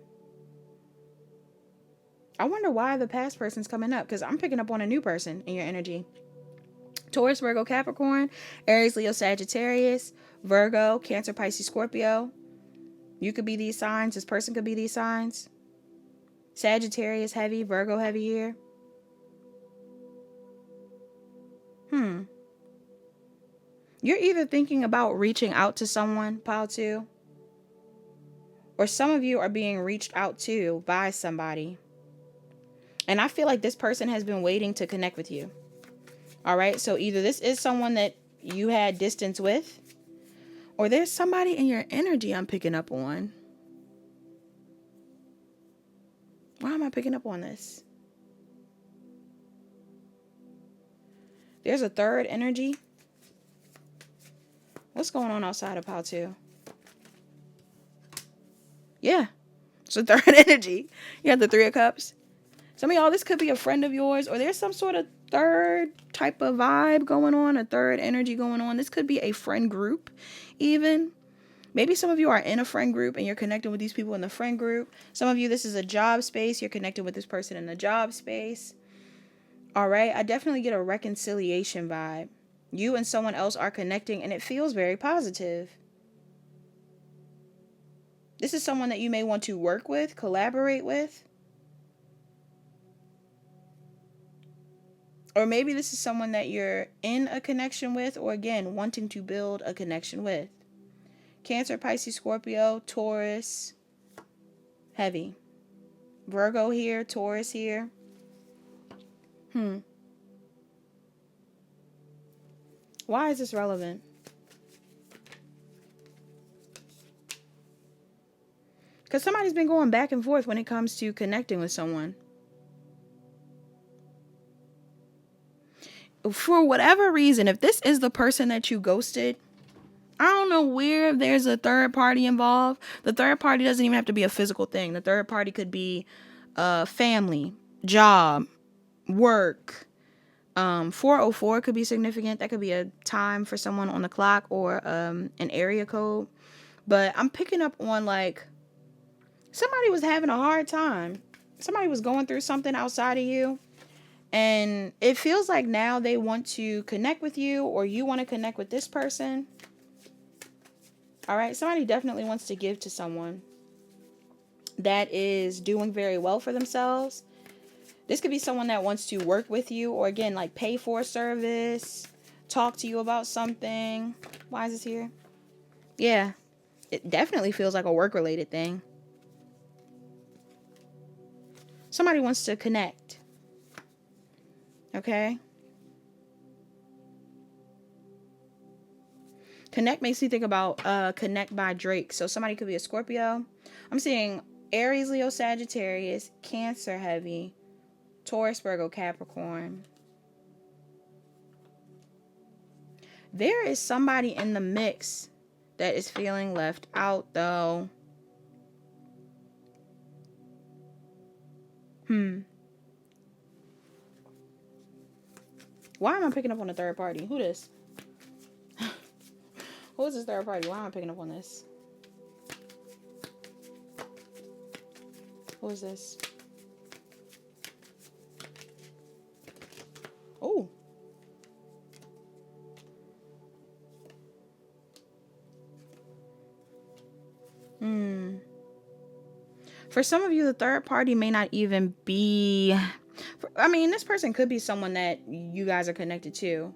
[SPEAKER 1] I wonder why the past person's coming up, because I'm picking up on a new person in your energy. Taurus, Virgo, Capricorn, Aries, Leo, Sagittarius, Virgo, Cancer, Pisces, Scorpio. You could be these signs. This person could be these signs. Sagittarius heavy, Virgo heavy here. You're either thinking about reaching out to someone, pile 2, or some of you are being reached out to by somebody. And I feel like this person has been waiting to connect with you. All right. So either this is someone that you had distance with, or there's somebody in your energy I'm picking up on. Why am I picking up on this? There's a third energy. What's going on outside of pile 2? Yeah. It's a third energy. You have the 3 of Cups. Some of y'all, this could be a friend of yours, or there's some sort of third type of vibe going on, a third energy going on. This could be a friend group even. Maybe some of you are in a friend group and you're connecting with these people in the friend group. Some of you, this is a job space. You're connected with this person in the job space. All right. I definitely get a reconciliation vibe. You and someone else are connecting and it feels very positive. This is someone that you may want to work with, collaborate with. Or maybe this is someone that you're in a connection with, or again, wanting to build a connection with. Cancer, Pisces, Scorpio, Taurus, heavy. Virgo here, Taurus here. Why is this relevant? Because somebody's been going back and forth when it comes to connecting with someone. For whatever reason, if this is the person that you ghosted, I don't know where there's a third party involved. The third party doesn't even have to be a physical thing. The third party could be family, job, work. 404 could be significant. That could be a time for someone on the clock or an area code. But I'm picking up on like somebody was having a hard time. Somebody was going through something outside of you. And it feels like now they want to connect with you, or you want to connect with this person. All right. Somebody definitely wants to give to someone that is doing very well for themselves. This could be someone that wants to work with you, or again, like pay for a service, talk to you about something. Why is this here? Yeah. It definitely feels like a work-related thing. Somebody wants to connect. Okay. Connect makes me think about Connect by Drake. So somebody could be a Scorpio. I'm seeing Aries, Leo, Sagittarius, Cancer heavy, Taurus, Virgo, Capricorn. There is somebody in the mix that is feeling left out though. Why am I picking up on the third party? Who this? Who is this third party? Why am I picking up on this? Who is this? Oh. For some of you, the third party may not even be... I mean, this person could be someone that you guys are connected to.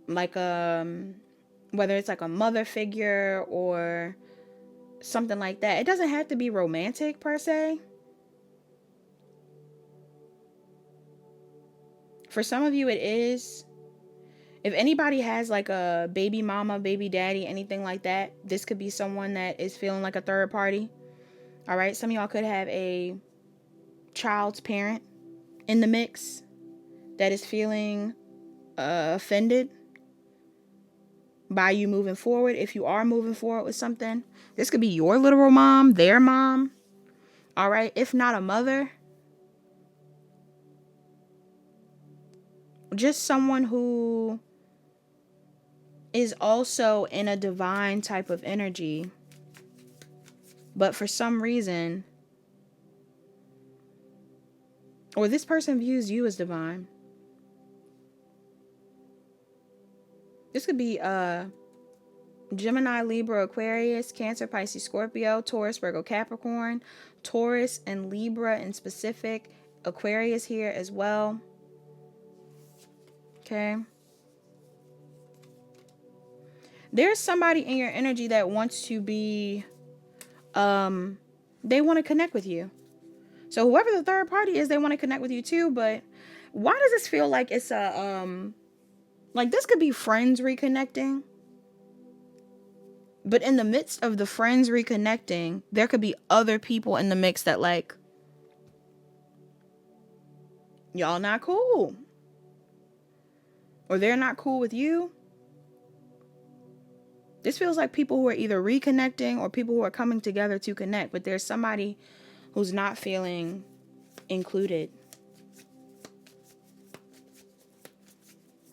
[SPEAKER 1] Like, whether it's like a mother figure or something like that. It doesn't have to be romantic per se. For some of you, it is. If anybody has like a baby mama, baby daddy, anything like that, this could be someone that is feeling like a third party. All right. Some of y'all could have a child's parent in the mix that is feeling offended by you moving forward. If you are moving forward with something, this could be your literal mom, their mom. All right. If not a mother, just someone who is also in a divine type of energy, but for some reason, or this person views you as divine. This could be Gemini, Libra, Aquarius, Cancer, Pisces, Scorpio, Taurus, Virgo, Capricorn, Taurus and Libra in specific, Aquarius here as well. Okay. There's somebody in your energy that wants to be, they want to connect with you. So whoever the third party is, they want to connect with you too. But why does this feel like it's like this could be friends reconnecting? But in the midst of the friends reconnecting, there could be other people in the mix that like, y'all not cool. Or they're not cool with you. This feels like people who are either reconnecting or people who are coming together to connect. But there's somebody who's not feeling included.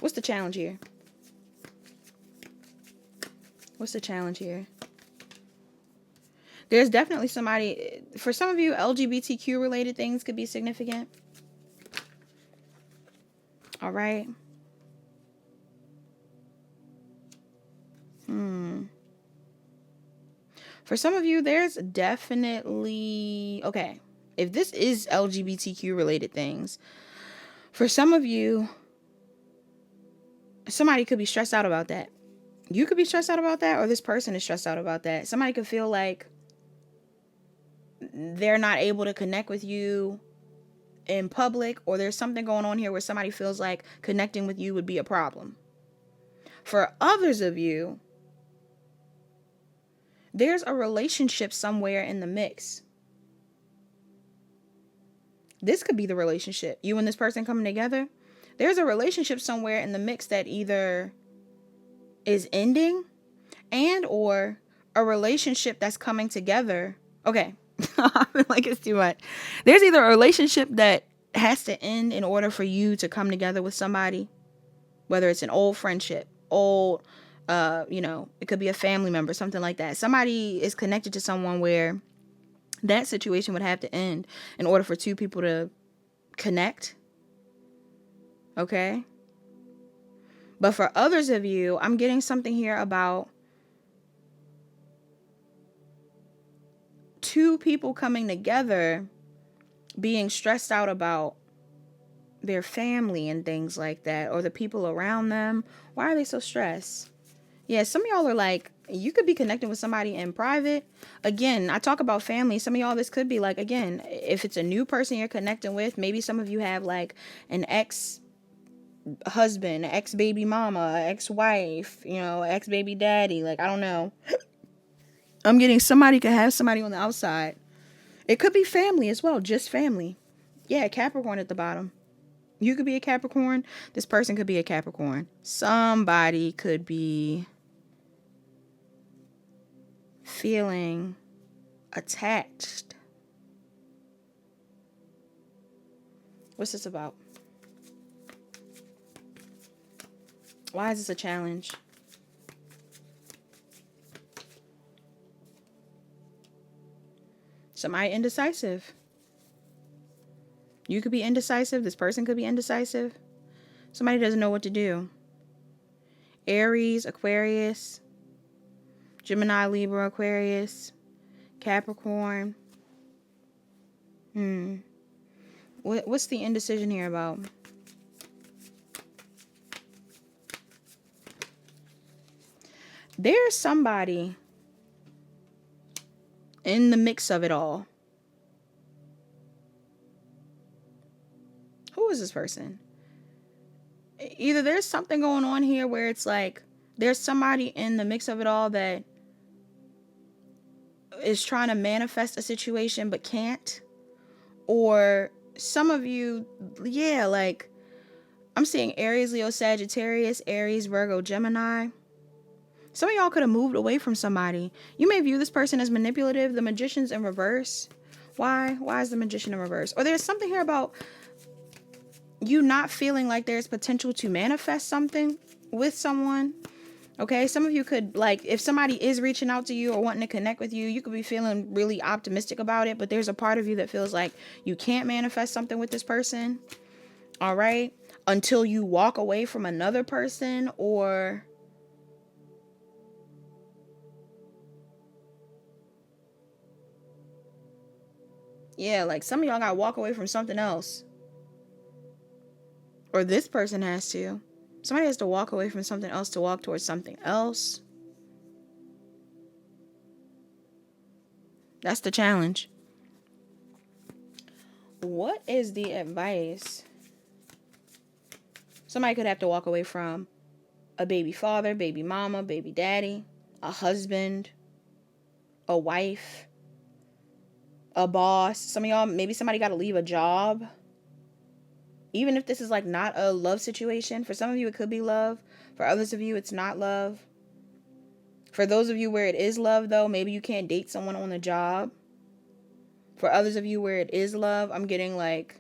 [SPEAKER 1] What's the challenge here? What's the challenge here? There's definitely somebody, for some of you, LGBTQ related things could be significant. All right. For some of you, there's definitely, okay, if this is LGBTQ related things, for some of you, somebody could be stressed out about that. You could be stressed out about that, or this person is stressed out about that. Somebody could feel like they're not able to connect with you in public, or there's something going on here where somebody feels like connecting with you would be a problem. For others of you, there's a relationship somewhere in the mix. This could be the relationship. You and this person coming together. There's a relationship somewhere in the mix that either is ending and or a relationship that's coming together. Okay. I feel like it's too much. There's either a relationship that has to end in order for you to come together with somebody, whether it's an old friendship, old, it could be a family member, something like that. Somebody is connected to someone where that situation would have to end in order for two people to connect. Okay. But for others of you, I'm getting something here about two people coming together being stressed out about their family and things like that, or the people around them. Why are they so stressed? Yeah, some of y'all are like, you could be connecting with somebody in private. Again, I talk about family. Some of y'all, this could be like, again, if it's a new person you're connecting with, maybe some of you have like an ex-husband, ex-baby mama, ex-wife, ex-baby daddy. Like, I don't know. I'm getting somebody could have somebody on the outside. It could be family as well, just family. Yeah, Capricorn at the bottom. You could be a Capricorn. This person could be a Capricorn. Somebody could be feeling attached. What's this about? Why is this a challenge? Somebody indecisive. You could be indecisive. This person could be indecisive. Somebody doesn't know what to do. Aries, Aquarius, Gemini, Libra, Aquarius, Capricorn. What's the indecision here about? There's somebody in the mix of it all. Who is this person? either there's something going on here where it's like there's somebody in the mix of it all that is trying to manifest a situation but can't. Or some of you, yeah, like I'm seeing Aries, Leo, Sagittarius, Aries, Virgo, Gemini. Some of y'all could have moved away from somebody. You may view this person as manipulative. The Magician's in reverse. Why? Why is the Magician in reverse? Or there's something here about you not feeling like there's potential to manifest something with someone. Okay, some of you could, like, if somebody is reaching out to you or wanting to connect with you, you could be feeling really optimistic about it, but there's a part of you that feels like you can't manifest something with this person. All right, until you walk away from another person, or yeah, like some of y'all gotta walk away from something else. Or this person has to. Somebody has to walk away from something else to walk towards something else. That's the challenge. What is the advice? Somebody could have to walk away from a baby father, baby mama, baby daddy, a husband, a wife, a boss. Some of y'all, maybe somebody got to leave a job. Even if this is like not a love situation, for some of you it could be love. For others of you it's not love. For those of you where it is love though, maybe you can't date someone on the job. For others of you where it is love, I'm getting like,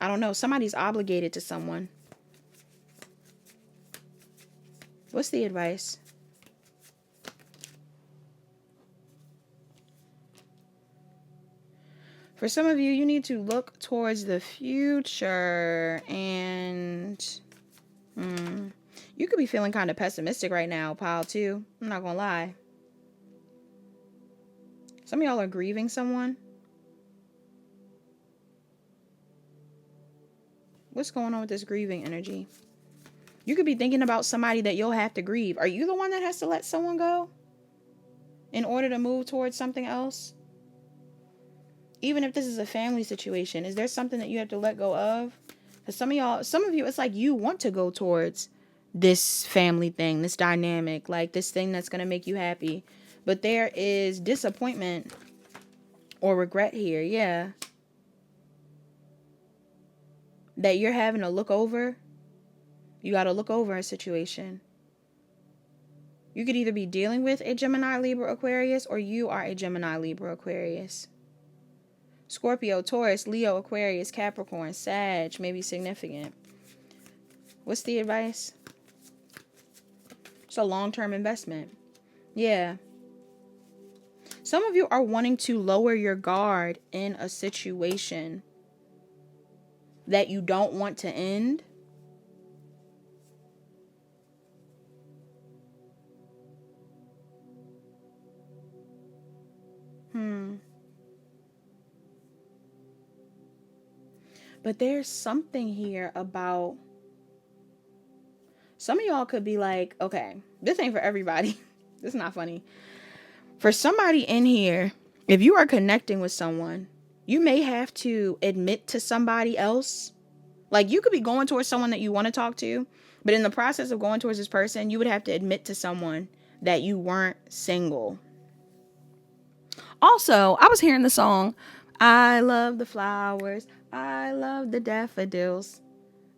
[SPEAKER 1] I don't know, somebody's obligated to someone. What's the advice? For some of you, you need to look towards the future, and you could be feeling kind of pessimistic right now, pile two. I'm not gonna lie. Some of y'all are grieving someone. What's going on with this grieving energy? You could be thinking about somebody that you'll have to grieve. Are you the one that has to let someone go in order to move towards something else? Even if this is a family situation, is there something that you have to let go of? Because some of you, it's like you want to go towards this family thing, this dynamic, like this thing that's going to make you happy. But there is disappointment or regret here, yeah. That you're having to look over. You got to look over a situation. You could either be dealing with a Gemini, Libra, Aquarius, or you are a Gemini, Libra, Aquarius. Scorpio, Taurus, Leo, Aquarius, Capricorn, Sag may be significant. What's the advice? It's a long-term investment. Yeah. Some of you are wanting to lower your guard in a situation that you don't want to end. But there's something here about, some of y'all could be like, okay, this ain't for everybody. This is not funny. For somebody in here, if you are connecting with someone, you may have to admit to somebody else. Like you could be going towards someone that you want to talk to, but in the process of going towards this person, you would have to admit to someone that you weren't single. Also, I was hearing the song, I love the flowers, I love the daffodils.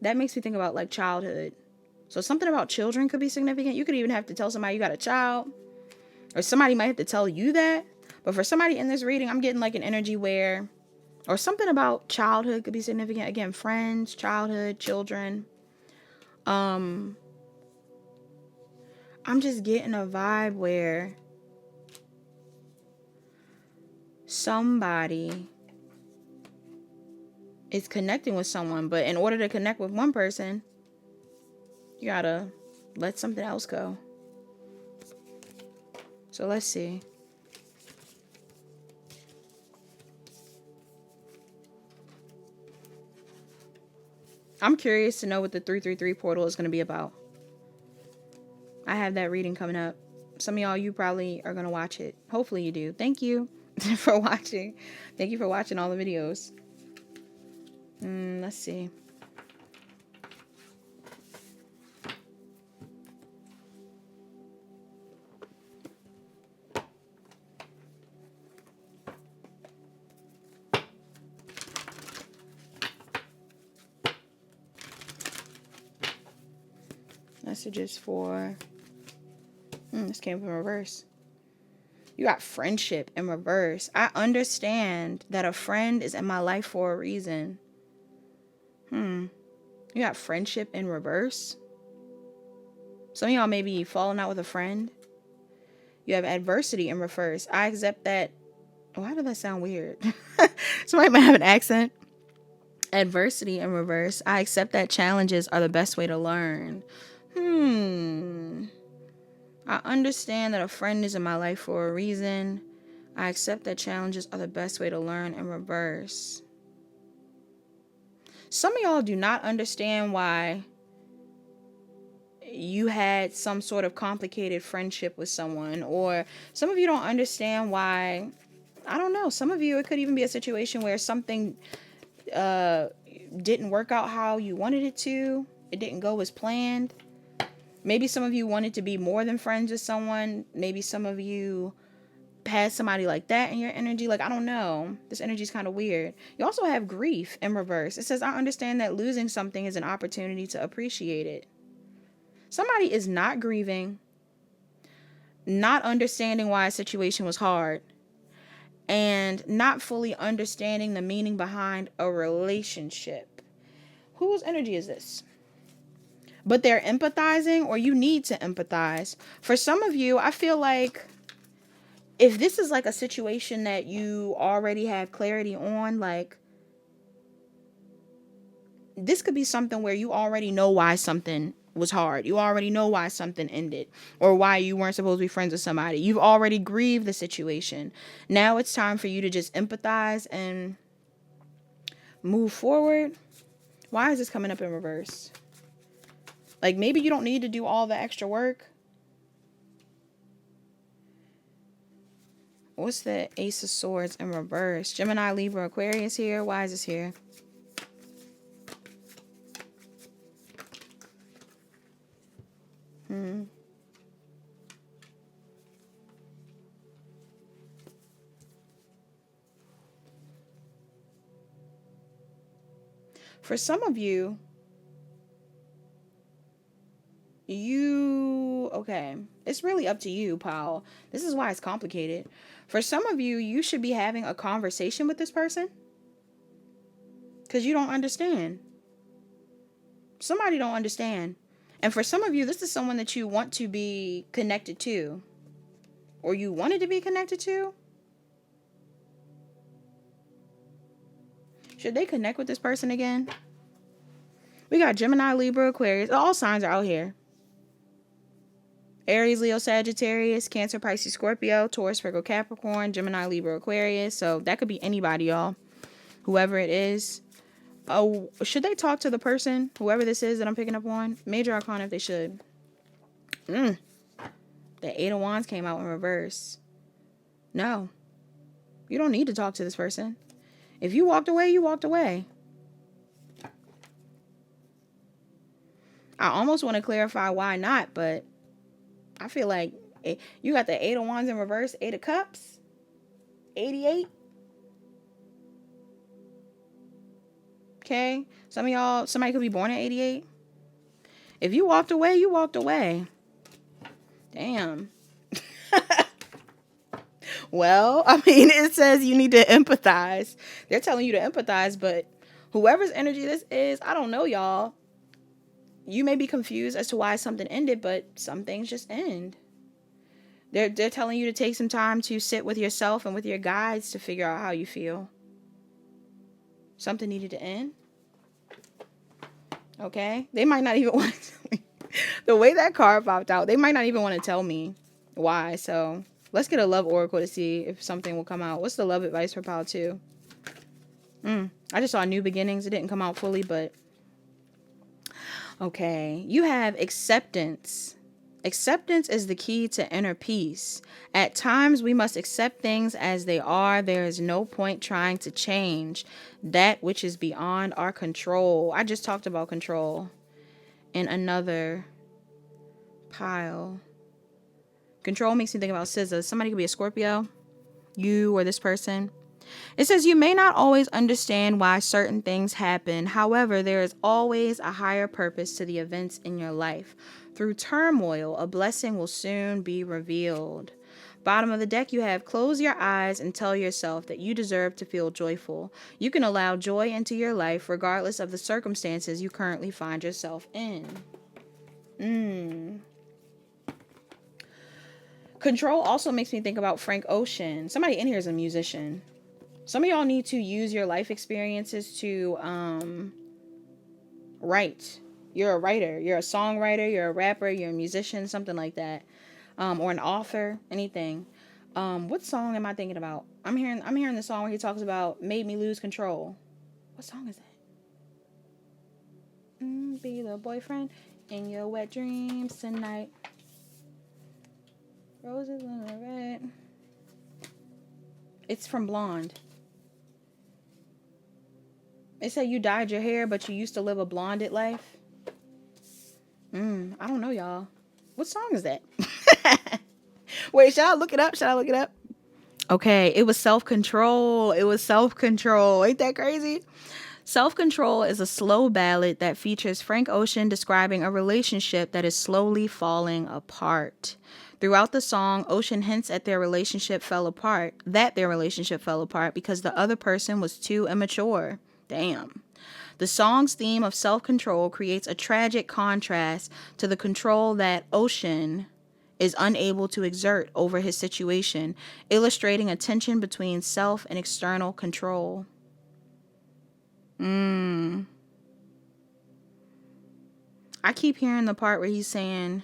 [SPEAKER 1] That makes me think about like childhood. So something about children could be significant. You could even have to tell somebody you got a child, or somebody might have to tell you that. But for somebody in this reading, I'm getting like an energy where, or something about childhood could be significant. Again, friends, childhood, children. I'm just getting a vibe where somebody is connecting with someone, but in order to connect with one person, you gotta let something else go. So let's see. I'm curious to know what the 333 portal is going to be about. I have that reading coming up. Some of y'all, you probably are going to watch it. Hopefully you do. Thank you for watching. Thank you for watching all the videos. Let's see. Messages for... this came from reverse. You got friendship in reverse. I understand that a friend is in my life for a reason. You got friendship in reverse. Some of y'all may be falling out with a friend. You have adversity in reverse. I accept that. Why did that sound weird? Somebody might have an accent. Adversity in reverse. I accept that challenges are the best way to learn. I understand that a friend is in my life for a reason. I accept that challenges are the best way to learn in reverse. Some of y'all do not understand why you had some sort of complicated friendship with someone, or some of you don't understand why, I don't know, some of you, it could even be a situation where something didn't work out how you wanted it to. It didn't go as planned. Maybe some of you wanted to be more than friends with someone. Maybe some of you had somebody like that in your energy. Like, I don't know. This energy is kind of weird. You also have grief in reverse. It says, I understand that losing something is an opportunity to appreciate it. Somebody is not grieving, not understanding why a situation was hard, and not fully understanding the meaning behind a relationship. Whose energy is this? But they're empathizing, or you need to empathize. For some of you, I feel like if this is like a situation that you already have clarity on, like, this could be something where you already know why something was hard. You already know why something ended, or why you weren't supposed to be friends with somebody. You've already grieved the situation. Now it's time for you to just empathize and move forward. Why is this coming up in reverse? Like, maybe you don't need to do all the extra work. What's the Ace of Swords in reverse? Gemini, Libra, Aquarius here. Why is this here? For some of you, okay, it's really up to you, pal. This is why it's complicated. For some of you, you should be having a conversation with this person because you don't understand. Somebody don't understand. And for some of you, this is someone that you want to be connected to, or you wanted to be connected to. Should they connect with this person again? We got Gemini, Libra, Aquarius. All signs are out here. Aries, Leo, Sagittarius, Cancer, Pisces, Scorpio, Taurus, Virgo, Capricorn, Gemini, Libra, Aquarius. So that could be anybody, y'all. Whoever it is. Oh, should they talk to the person, whoever this is that I'm picking up on? Major Arcana if they should. The Eight of Wands came out in reverse. No. You don't need to talk to this person. If you walked away, you walked away. I almost want to clarify why not, but I feel like you got the Eight of Wands in reverse, Eight of Cups, 88. Okay? Some of y'all, somebody could be born at 88. If you walked away, you walked away. Damn. Well, I mean, it says you need to empathize. They're telling you to empathize, but whoever's energy this is, I don't know, y'all. You may be confused as to why something ended, but some things just end. They're telling you to take some time to sit with yourself and with your guides to figure out how you feel. Something needed to end. Okay? They might not even want to tell me. The way that card popped out, they might not even want to tell me why. So let's get a love oracle to see if something will come out. What's the love advice for Pile 2? I just saw new beginnings. It didn't come out fully, but okay. You have acceptance. Acceptance is the key to inner peace. At times, we must accept things as they are. There is no point trying to change that which is beyond our control. I just talked about control in another pile. Control makes me think about scissors. Somebody could be a Scorpio, you or this person. It says you may not always understand why certain things happen. However, there is always a higher purpose to the events in your life. Through turmoil, a blessing will soon be revealed. Bottom of the deck, you have close your eyes and tell yourself that you deserve to feel joyful. You can allow joy into your life regardless of the circumstances you currently find yourself in. Control also makes me think about Frank Ocean. Somebody in here is a musician. Some of y'all need to use your life experiences to write. You're a writer. You're a songwriter. You're a rapper. You're a musician. Something like that. Or an author. Anything. What song am I thinking about? I'm hearing the song where he talks about made me lose control. What song is that? Be the boyfriend in your wet dreams tonight. Roses in the red. It's from Blonde. It said you dyed your hair, but you used to live a blonded life. I don't know, y'all. What song is that? Wait, should I look it up? Okay, it was Self-Control. Ain't that crazy? Self-Control is a slow ballad that features Frank Ocean describing a relationship that is slowly falling apart. Throughout the song, Ocean hints at their relationship fell apart because the other person was too immature. Damn. The song's theme of self-control creates a tragic contrast to the control that Ocean is unable to exert over his situation, illustrating a tension between self and external control. I keep hearing the part where he's saying,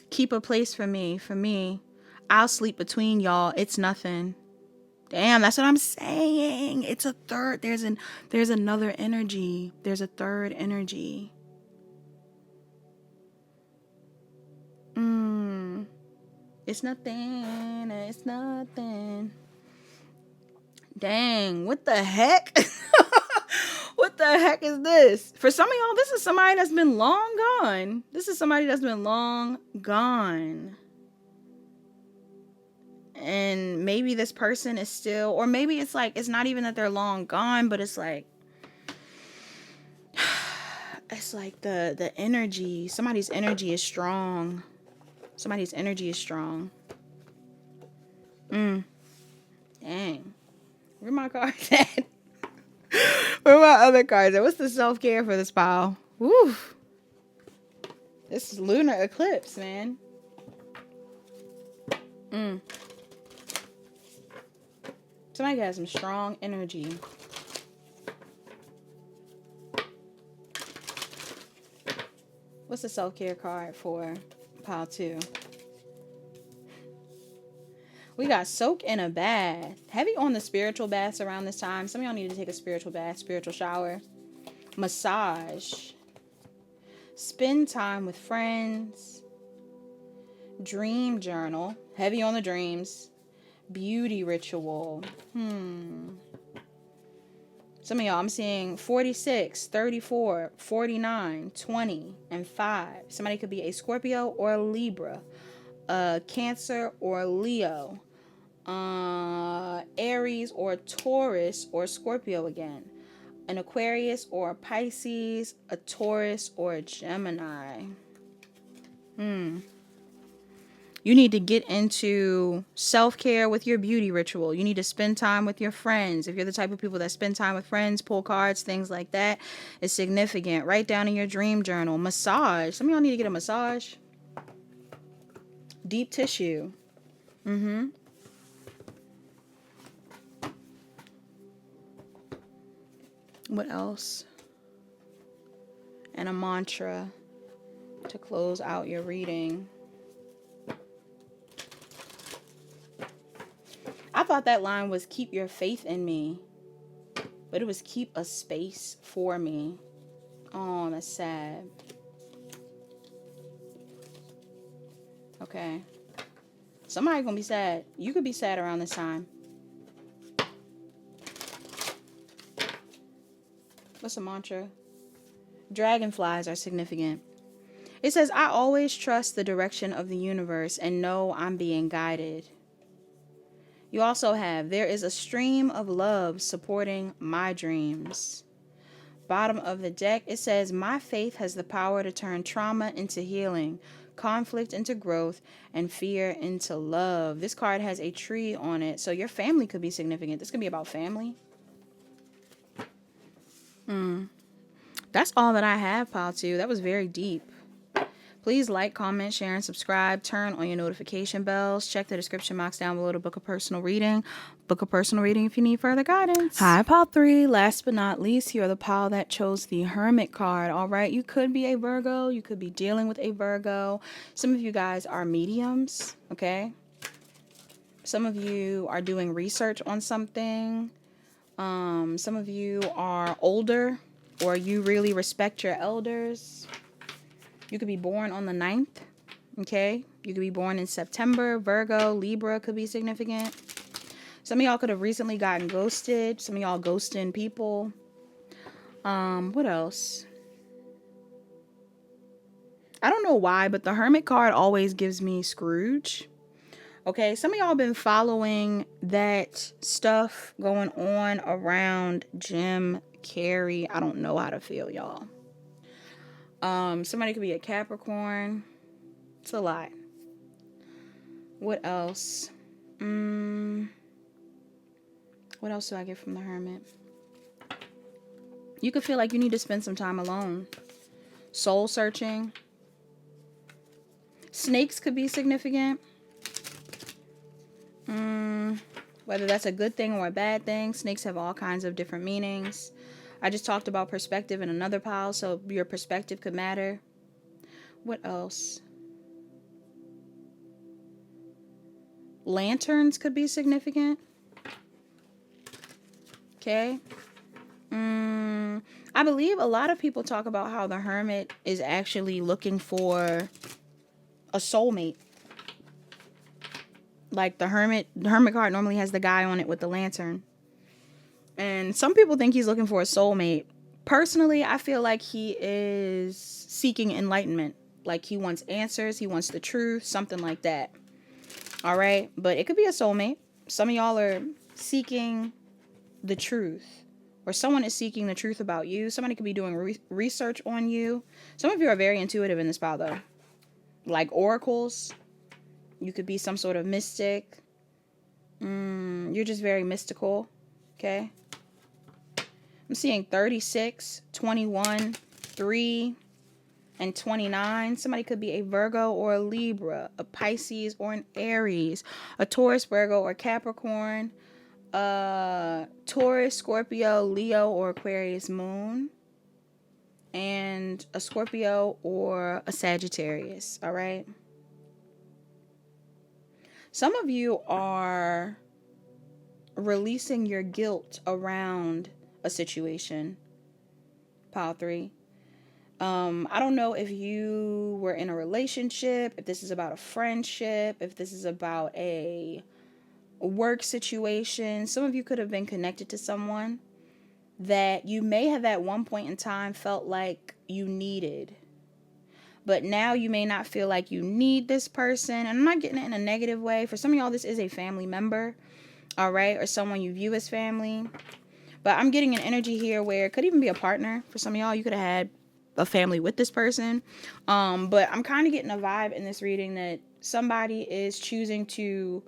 [SPEAKER 1] keep a place for me. I'll sleep between y'all. It's nothing. Damn, that's what I'm saying. It's a third. There's another energy. There's a third energy. It's nothing. It's nothing. Dang, what the heck? What the heck is this? For some of y'all, this is somebody that's been long gone. And maybe this person is still, or maybe it's like, it's not even that they're long gone, but it's like the energy, somebody's energy is strong. Dang. Where my cards at? Where my other cards at? What's the self-care for this pile? Woo. This is Lunar Eclipse, man. Somebody has some strong energy. What's the self-care card for pile 2? We got soak in a bath. Heavy on the spiritual baths around this time. Some of y'all need to take a spiritual bath, spiritual shower. Massage. Spend time with friends. Dream journal. Heavy on the dreams. Beauty ritual. Some of y'all, I'm seeing 46, 34, 49, 20, and 5. Somebody could be a Scorpio or a Libra. A Cancer or Leo. Aries or Taurus or Scorpio again. An Aquarius or a Pisces. A Taurus or a Gemini. You need to get into self-care with your beauty ritual. You need to spend time with your friends. If you're the type of people that spend time with friends, pull cards, things like that, it's significant. Write down in your dream journal. Massage. Some of y'all need to get a massage. Deep tissue. What else? And a mantra to close out your reading. I thought that line was keep your faith in me, but it was keep a space for me. Oh, that's sad. Okay. Somebody gonna be sad. You could be sad around this time. What's a mantra? Dragonflies are significant. It says, I always trust the direction of the universe and know I'm being guided. You also have, there is a stream of love supporting my dreams. bottom of the deck, it says, my faith has the power to turn trauma into healing, conflict into growth, and fear into love. This card has a tree on it, so your family could be significant. This could be about family. That's all that I have, pile 2. That was very deep. Please like, comment, share, and subscribe. Turn on your notification bells. Check the description box down below to book a personal reading. Book a personal reading if you need further guidance. Hi, pile 3. Last but not least, you're the pile that chose the Hermit card. All right, you could be a Virgo. You could be dealing with a Virgo. Some of you guys are mediums, okay? Some of you are doing research on something. Some of you are older, or you really respect your elders. You could be born on the 9th, okay? You could be born in September. Virgo, Libra could be significant. Some of y'all could have recently gotten ghosted. Some of y'all ghosting people. What else? I don't know why, but the Hermit card always gives me Scrooge. Okay, some of y'all been following that stuff going on around Jim Carrey. I don't know how to feel, y'all. Somebody could be a Capricorn. It's a lot. What else? What else do I get from the Hermit? You could feel like you need to spend some time alone. Soul searching. Snakes could be significant. Whether that's a good thing or a bad thing. Snakes have all kinds of different meanings. I just talked about perspective in another pile, so your perspective could matter. What else? Lanterns could be significant. Okay. I believe a lot of people talk about how the Hermit is actually looking for a soulmate. Like the Hermit card normally has the guy on it with the lantern. And some people think he's looking for a soulmate. Personally, I feel like he is seeking enlightenment. Like he wants answers. He wants the truth. Something like that. All right. But it could be a soulmate. Some of y'all are seeking the truth. Or someone is seeking the truth about you. Somebody could be doing research on you. Some of you are very intuitive in this pile, though. Like oracles. You could be some sort of mystic. You're just very mystical. Okay. I'm seeing 36, 21, 3, and 29. Somebody could be a Virgo or a Libra, a Pisces or an Aries, a Taurus, Virgo, or Capricorn, Taurus, Scorpio, Leo, or Aquarius moon, and a Scorpio or a Sagittarius. All right. Some of you are releasing your guilt around a situation. Pile 3. I don't know if you were in a relationship, if this is about a friendship, if this is about a work situation. Some of you could have been connected to someone that you may have at one point in time felt like you needed. But now you may not feel like you need this person. And I'm not getting it in a negative way. For some of y'all, this is a family member. All right. Or someone you view as family. But I'm getting an energy here where it could even be a partner. For some of y'all, you could have had a family with this person. But I'm kind of getting a vibe in this reading that somebody is choosing to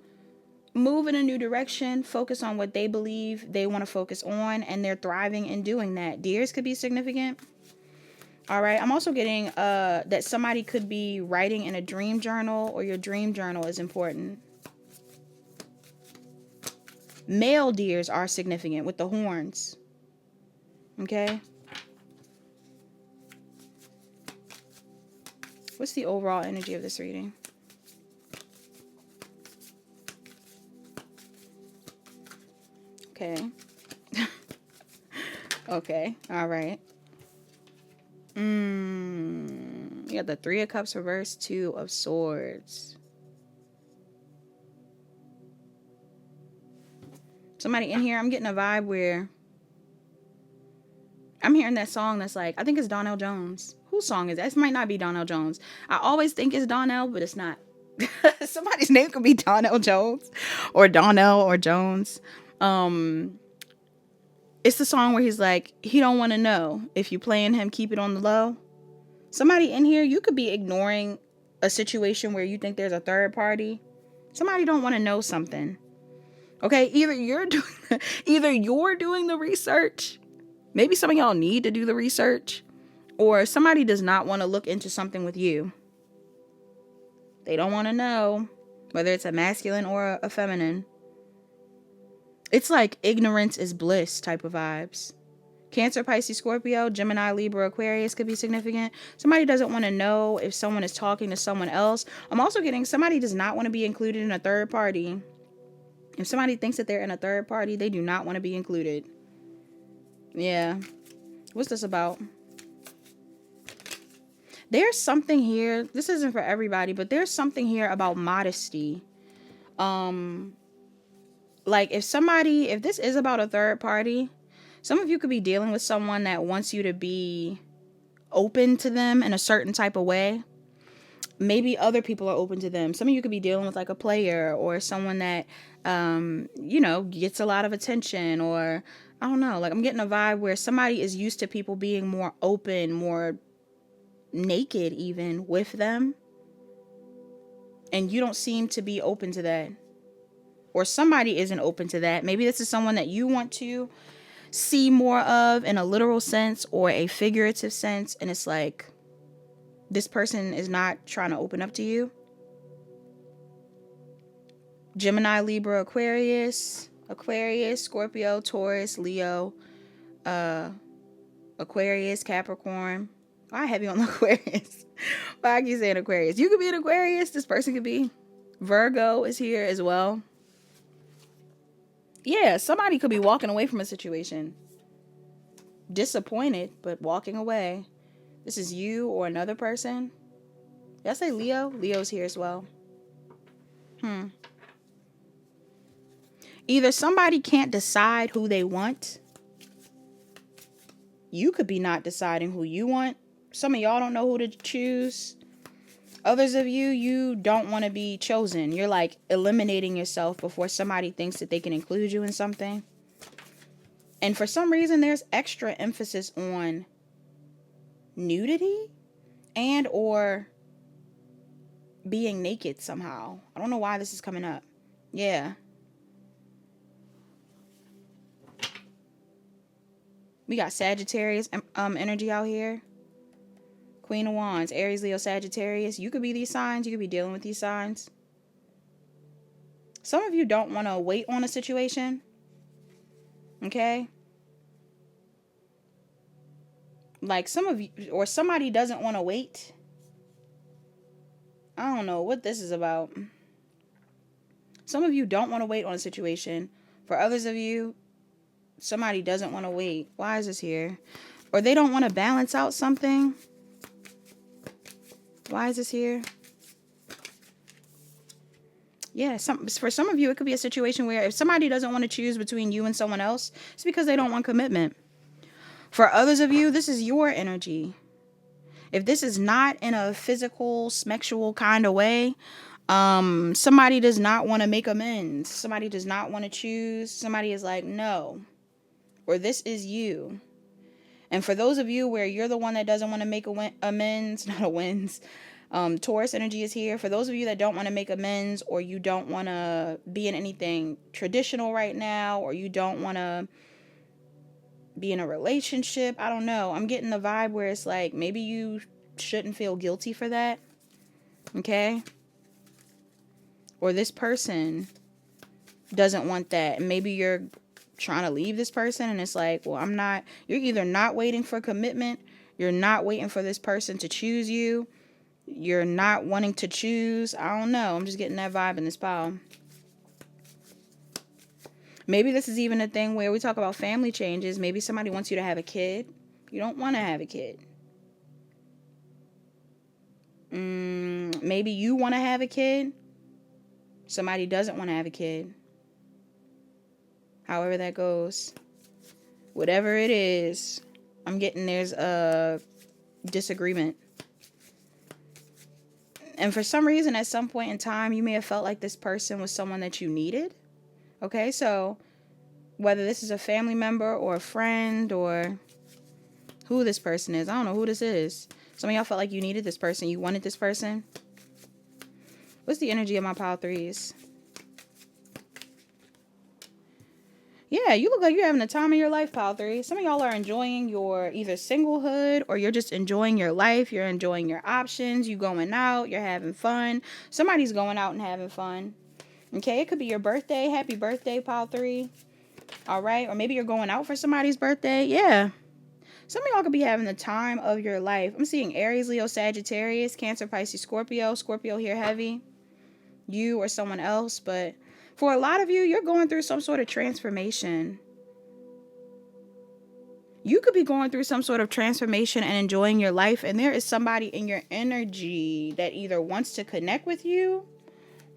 [SPEAKER 1] move in a new direction, focus on what they believe they want to focus on, and they're thriving in doing that. Deers could be significant. All right. I'm also getting that somebody could be writing in a dream journal, or your dream journal is important. Male deers are significant with the horns. Okay. What's the overall energy of this reading? Okay. Okay. All right. You got the 3 of Cups reversed, 2 of Swords. Somebody in here, I'm getting a vibe where I'm hearing that song that's like, I think it's Donnell Jones. Whose song is that? This might not be Donnell Jones. I always think it's Donnell, but it's not. Somebody's name could be Donnell Jones or Donnell or Jones. It's the song where he's like, he don't want to know. If you playing him, keep it on the low. Somebody in here, you could be ignoring a situation where you think there's a third party. Somebody don't want to know something. Okay, either you're doing the research. Maybe some of y'all need to do the research, or somebody does not want to look into something with you. They don't want to know, whether it's a masculine or a feminine. It's like ignorance is bliss type of vibes. Cancer, Pisces, Scorpio, Gemini, Libra, Aquarius could be significant. Somebody doesn't want to know if someone is talking to someone else. I'm also getting somebody does not want to be included in a third party. If somebody thinks that they're in a third party, they do not want to be included. Yeah. What's this about? There's something here. This isn't for everybody, but there's something here about modesty. Like if this is about a third party, some of you could be dealing with someone that wants you to be open to them in a certain type of way. Maybe other people are open to them. Some of you could be dealing with like a player or someone that, gets a lot of attention, or I don't know. Like I'm getting a vibe where somebody is used to people being more open, more naked even with them. And you don't seem to be open to that. Or somebody isn't open to that. Maybe this is someone that you want to see more of in a literal sense or a figurative sense. And it's like, this person is not trying to open up to you. Gemini, Libra, Aquarius, Scorpio, Taurus, Leo, Aquarius, Capricorn. I have you on the Aquarius. Why I keep saying Aquarius? You could be an Aquarius. This person could be. Virgo is here as well. Yeah, somebody could be walking away from a situation. Disappointed, but walking away. This is you or another person. Did I say Leo? Leo's here as well. Either somebody can't decide who they want. You could be not deciding who you want. Some of y'all don't know who to choose. Others of you don't want to be chosen. You're like eliminating yourself before somebody thinks that they can include you in something. And for some reason, there's extra emphasis on nudity and or being naked somehow. I don't know why this is coming up. Yeah. We got Sagittarius energy out here. Queen of Wands, Aries, Leo, Sagittarius. You could be these signs. You could be dealing with these signs. Some of you don't want to wait on a situation. Okay? Like some of you, or somebody doesn't want to wait. I don't know what this is about. Some of you don't want to wait on a situation. For others of you, somebody doesn't want to wait. Why is this here? Or they don't want to balance out something. Why is this here? Yeah, for some of you, it could be a situation where if somebody doesn't want to choose between you and someone else, it's because they don't want commitment. For others of you, this is your energy. If this is not in a physical, sexual kind of way, somebody does not want to make amends. Somebody does not want to choose. Somebody is like, no. Or this is you. And for those of you where you're the one that doesn't want to make amends, not amends, Taurus energy is here. For those of you that don't want to make amends, or you don't want to be in anything traditional right now, or you don't want to be in a relationship, I don't know. I'm getting the vibe where it's like, maybe you shouldn't feel guilty for that. Okay? Or this person doesn't want that. And maybe you're trying to leave this person and it's like, well, you're either not waiting for commitment, you're not waiting for this person to choose you, you're not wanting to choose. I don't know. I'm just getting that vibe in this pile. Maybe this is even a thing where we talk about family changes. Maybe somebody wants you to have a kid. You don't want to have a kid. Maybe you want to have a kid. Somebody doesn't want to have a kid. However that goes. Whatever it is, I'm getting there's a disagreement. And for some reason, at some point in time, you may have felt like this person was someone that you needed. Okay, so Whether this is a family member or a friend or who this person is. I don't know who this is. Some of y'all felt like you needed this person. You wanted this person. What's the energy of my pile threes? Yeah, you look like you're having the time of your life, pile three. Some of y'all are enjoying your either singlehood or you're just enjoying your life. You're enjoying your options. You going out. You're having fun. Somebody's going out and having fun. Okay, it could be your birthday. Happy birthday, pile three. All right, or maybe you're going out for somebody's birthday. Yeah. Some of y'all could be having the time of your life. I'm seeing Aries, Leo, Sagittarius, Cancer, Pisces, Scorpio. Scorpio here heavy. You or someone else, but for a lot of you, you're going through some sort of transformation. You could be going through some sort of transformation and enjoying your life, and there is somebody in your energy that either wants to connect with you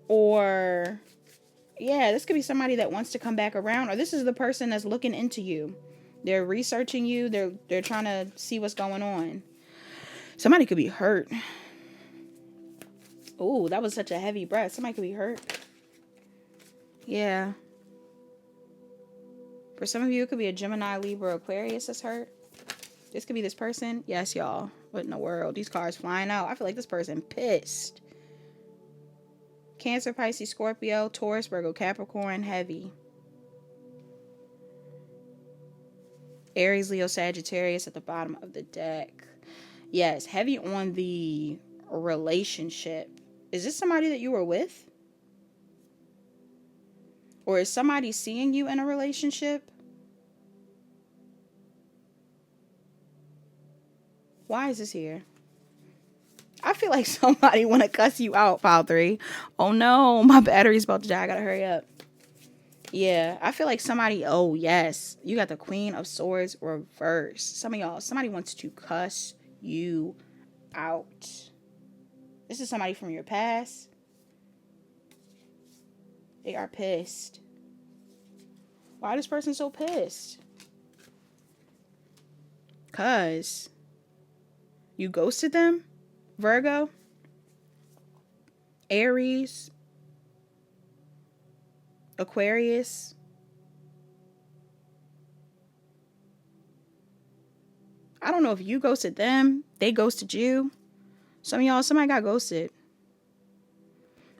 [SPEAKER 1] or, yeah, this could be somebody that wants to come back around, or this is the person that's looking into you. They're researching you. They're trying to see what's going on. Somebody could be hurt. Oh, that was such a heavy breath. Somebody could be hurt. Yeah. For some of you, it could be a Gemini, Libra, Aquarius that's hurt. This could be this person. Yes, y'all. What in the world? These cards flying out. I feel like this person pissed. Cancer, Pisces, Scorpio, Taurus, Virgo, Capricorn, heavy. Aries, Leo, Sagittarius at the bottom of the deck. Yes, heavy on the relationship. Is this somebody that you were with? Or is somebody seeing you in a relationship? Why is this here? I feel like somebody want to cuss you out, pile three. Oh no, my battery's about to die. I gotta hurry up. Yeah, I feel like somebody, oh yes, you got the Queen of Swords reversed. Some of y'all, somebody wants to cuss you out. This is somebody from your past. They are pissed. Why is this person so pissed? Because you ghosted them? Virgo? Aries? Aquarius? I don't know if you ghosted them. They ghosted you. Some of y'all, somebody got ghosted.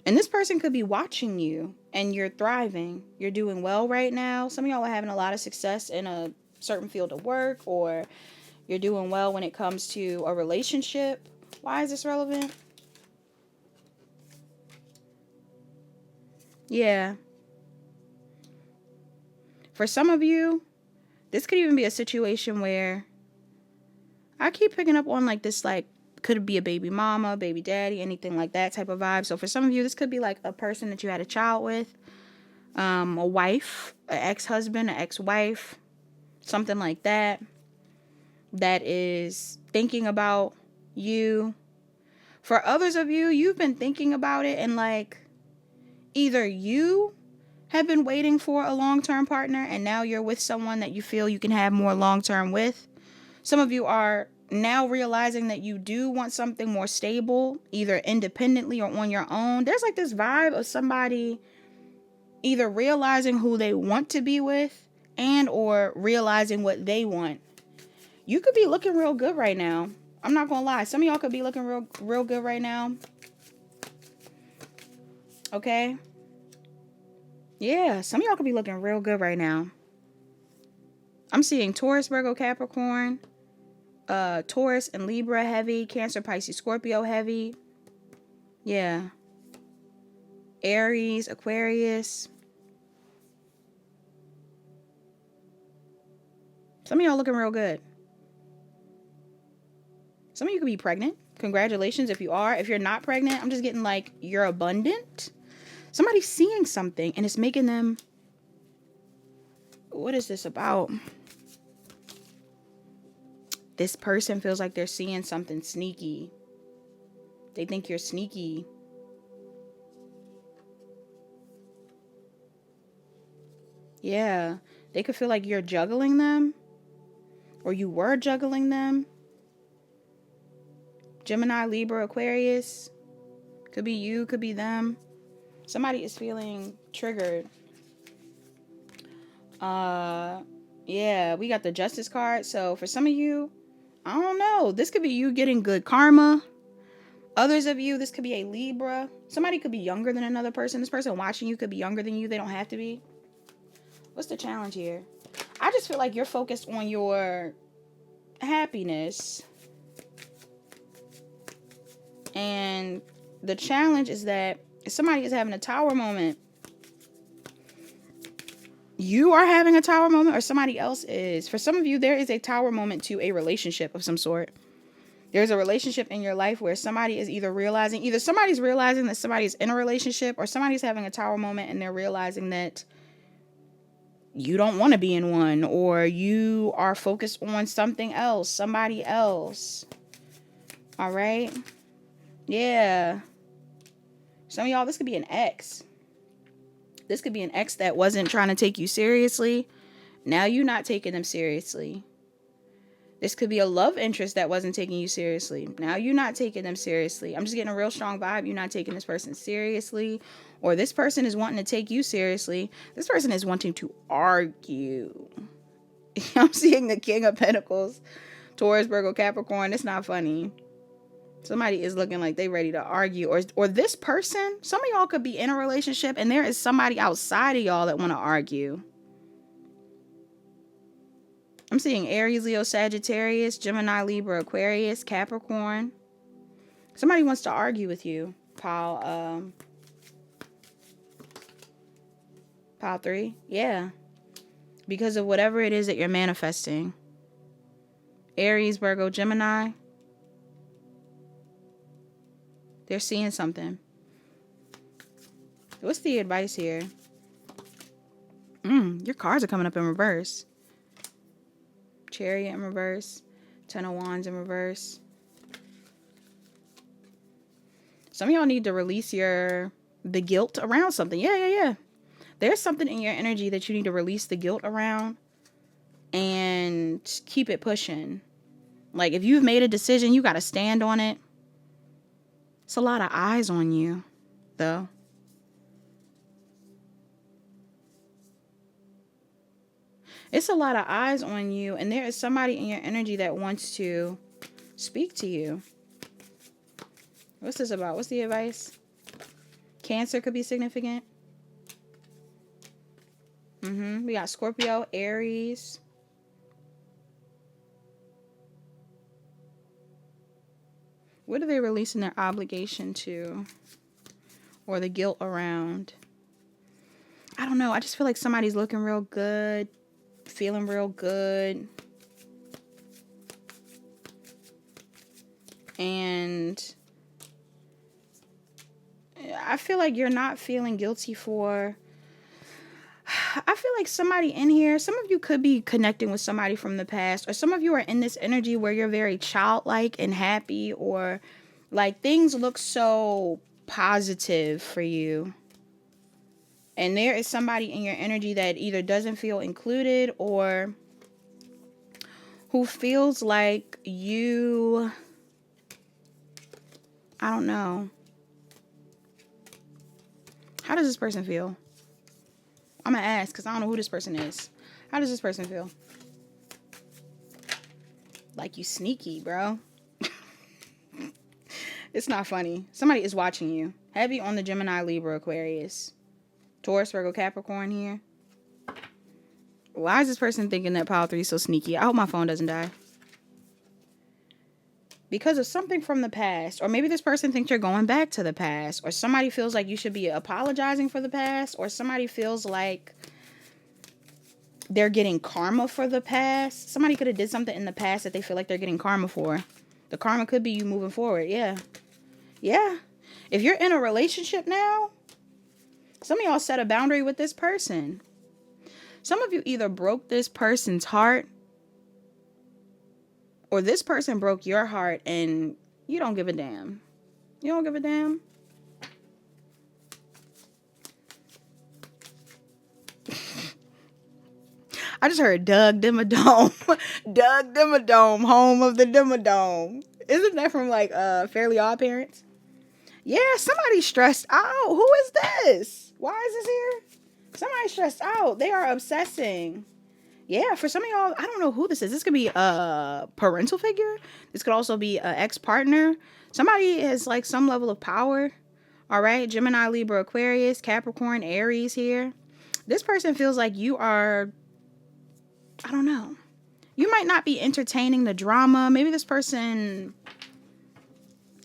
[SPEAKER 1] And this person could be watching you and you're thriving. You're doing well right now. Some of y'all are having a lot of success in a certain field of work, or you're doing well when it comes to a relationship. Why is this relevant? Yeah. For some of you, this could even be a situation where I keep picking up on like this, like, could be a baby mama, baby daddy, anything like that type of vibe. So for some of you, this could be like a person that you had a child with, a wife, an ex-husband, an ex-wife, something like that, that is thinking about you. For others of you, you've been thinking about it, and like either you have been waiting for a long-term partner and now you're with someone that you feel you can have more long-term with. Some of you are now realizing that you do want something more stable, either independently or on your own. There's like this vibe of somebody either realizing who they want to be with and or realizing what they want. You could be looking real good right now. I'm not gonna lie. Some of y'all could be looking real good right now. Okay? Yeah, some of y'all could be looking real good right now. I'm seeing Taurus, Virgo, Capricorn, Taurus and Libra heavy, Cancer, Pisces, Scorpio heavy. Yeah. Aries, Aquarius. Some of y'all looking real good. Some of you could be pregnant. Congratulations if you are. If you're not pregnant, I'm just getting like you're abundant. Somebody's seeing something and it's making them... What is this about? This person feels like they're seeing something sneaky. They think you're sneaky. Yeah. They could feel like you're juggling them. Or you were juggling them. Gemini, Libra, Aquarius. Could be you, could be them. Somebody is feeling triggered. Yeah, we got the Justice card. So for some of you, I don't know. This could be you getting good karma. Others of you, this could be a Libra. Somebody could be younger than another person. This person watching you could be younger than you. They don't have to be. What's the challenge here? I just feel like you're focused on your happiness. And the challenge is that if somebody is having a tower moment, you are having a tower moment or somebody else is. For some of you, there is a tower moment to a relationship of some sort. There's a relationship in your life where somebody is either somebody's realizing that somebody's in a relationship, or somebody's having a tower moment and they're realizing that you don't want to be in one, or you are focused on something else, somebody else. All right. Yeah. Some of y'all, this could be an ex. This could be an ex that wasn't trying to take you seriously. Now you're not taking them seriously. This could be a love interest that wasn't taking you seriously. Now you're not taking them seriously. I'm just getting a real strong vibe. You're not taking this person seriously. Or this person is wanting to take you seriously. This person is wanting to argue. I'm seeing the King of Pentacles. Taurus, Virgo, Capricorn. It's not funny. Somebody is looking like they ready to argue. Or this person, some of y'all could be in a relationship and there is somebody outside of y'all that want to argue. I'm seeing Aries, Leo, Sagittarius, Gemini, Libra, Aquarius, Capricorn. Somebody wants to argue with you. Pile 3. Yeah. Because of whatever it is that you're manifesting. Aries, Virgo, Gemini. They're seeing something. What's the advice here? Your cards are coming up in reverse. Chariot in reverse. 10 of Wands in reverse. Some of y'all need to release the guilt around something. Yeah. There's something in your energy that you need to release the guilt around and keep it pushing. Like if you've made a decision, you got to stand on it. It's a lot of eyes on you, though. It's a lot of eyes on you, and there is somebody in your energy that wants to speak to you. What's this about? What's the advice? Cancer could be significant. We got Scorpio, Aries. What are they releasing their obligation to? Or the guilt around? I don't know. I just feel like somebody's looking real good. Feeling real good. And I feel like you're not feeling guilty for... I feel like somebody in here, some of you could be connecting with somebody from the past, or some of you are in this energy where you're very childlike and happy, or like things look so positive for you. And there is somebody in your energy that either doesn't feel included or who feels like you, I don't know. How does this person feel? I'm going to ask because I don't know who this person is. How does this person feel? Like you sneaky, bro. It's not funny. Somebody is watching you. Heavy on the Gemini, Libra, Aquarius. Taurus, Virgo, Capricorn here. Why is this person thinking that pile 3 is so sneaky? I hope my phone doesn't die. Because of something from the past. Or maybe this person thinks you're going back to the past. Or somebody feels like you should be apologizing for the past. Or somebody feels like they're getting karma for the past. Somebody could have did something in the past that they feel like they're getting karma for. The karma could be you moving forward. Yeah. Yeah. If you're in a relationship now, some of y'all set a boundary with this person. Some of you either broke this person's heart, or this person broke your heart and you don't give a damn. You don't give a damn. I just heard Doug Dimmadome. Doug Dimmadome, home of the Dimmadome. Isn't that from like Fairly Odd Parents? Yeah, somebody's stressed out. Who is this? Why is this here? Somebody's stressed out. They are obsessing. Yeah, for some of y'all, I don't know who this is. This could be a parental figure. This could also be an ex-partner. Somebody has like some level of power. All right, Gemini, Libra, Aquarius, Capricorn, Aries here. This person feels like you are, I don't know. You might not be entertaining the drama. Maybe this person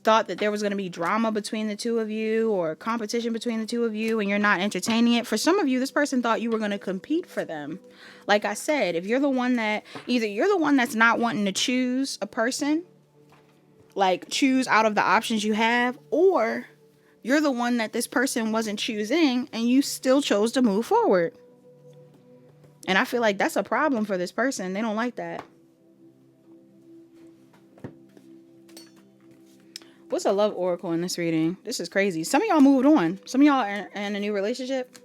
[SPEAKER 1] thought that there was going to be drama between the two of you or competition between the two of you and you're not entertaining it. For some of you, this person thought you were going to compete for them. Like I said, if you're the one that, either you're the one that's not wanting to choose a person, like choose out of the options you have, or you're the one that this person wasn't choosing and you still chose to move forward. And I feel like that's a problem for this person. They don't like that. What's a love oracle in this reading? This is crazy. Some of y'all moved on. Some of y'all are in a new relationship.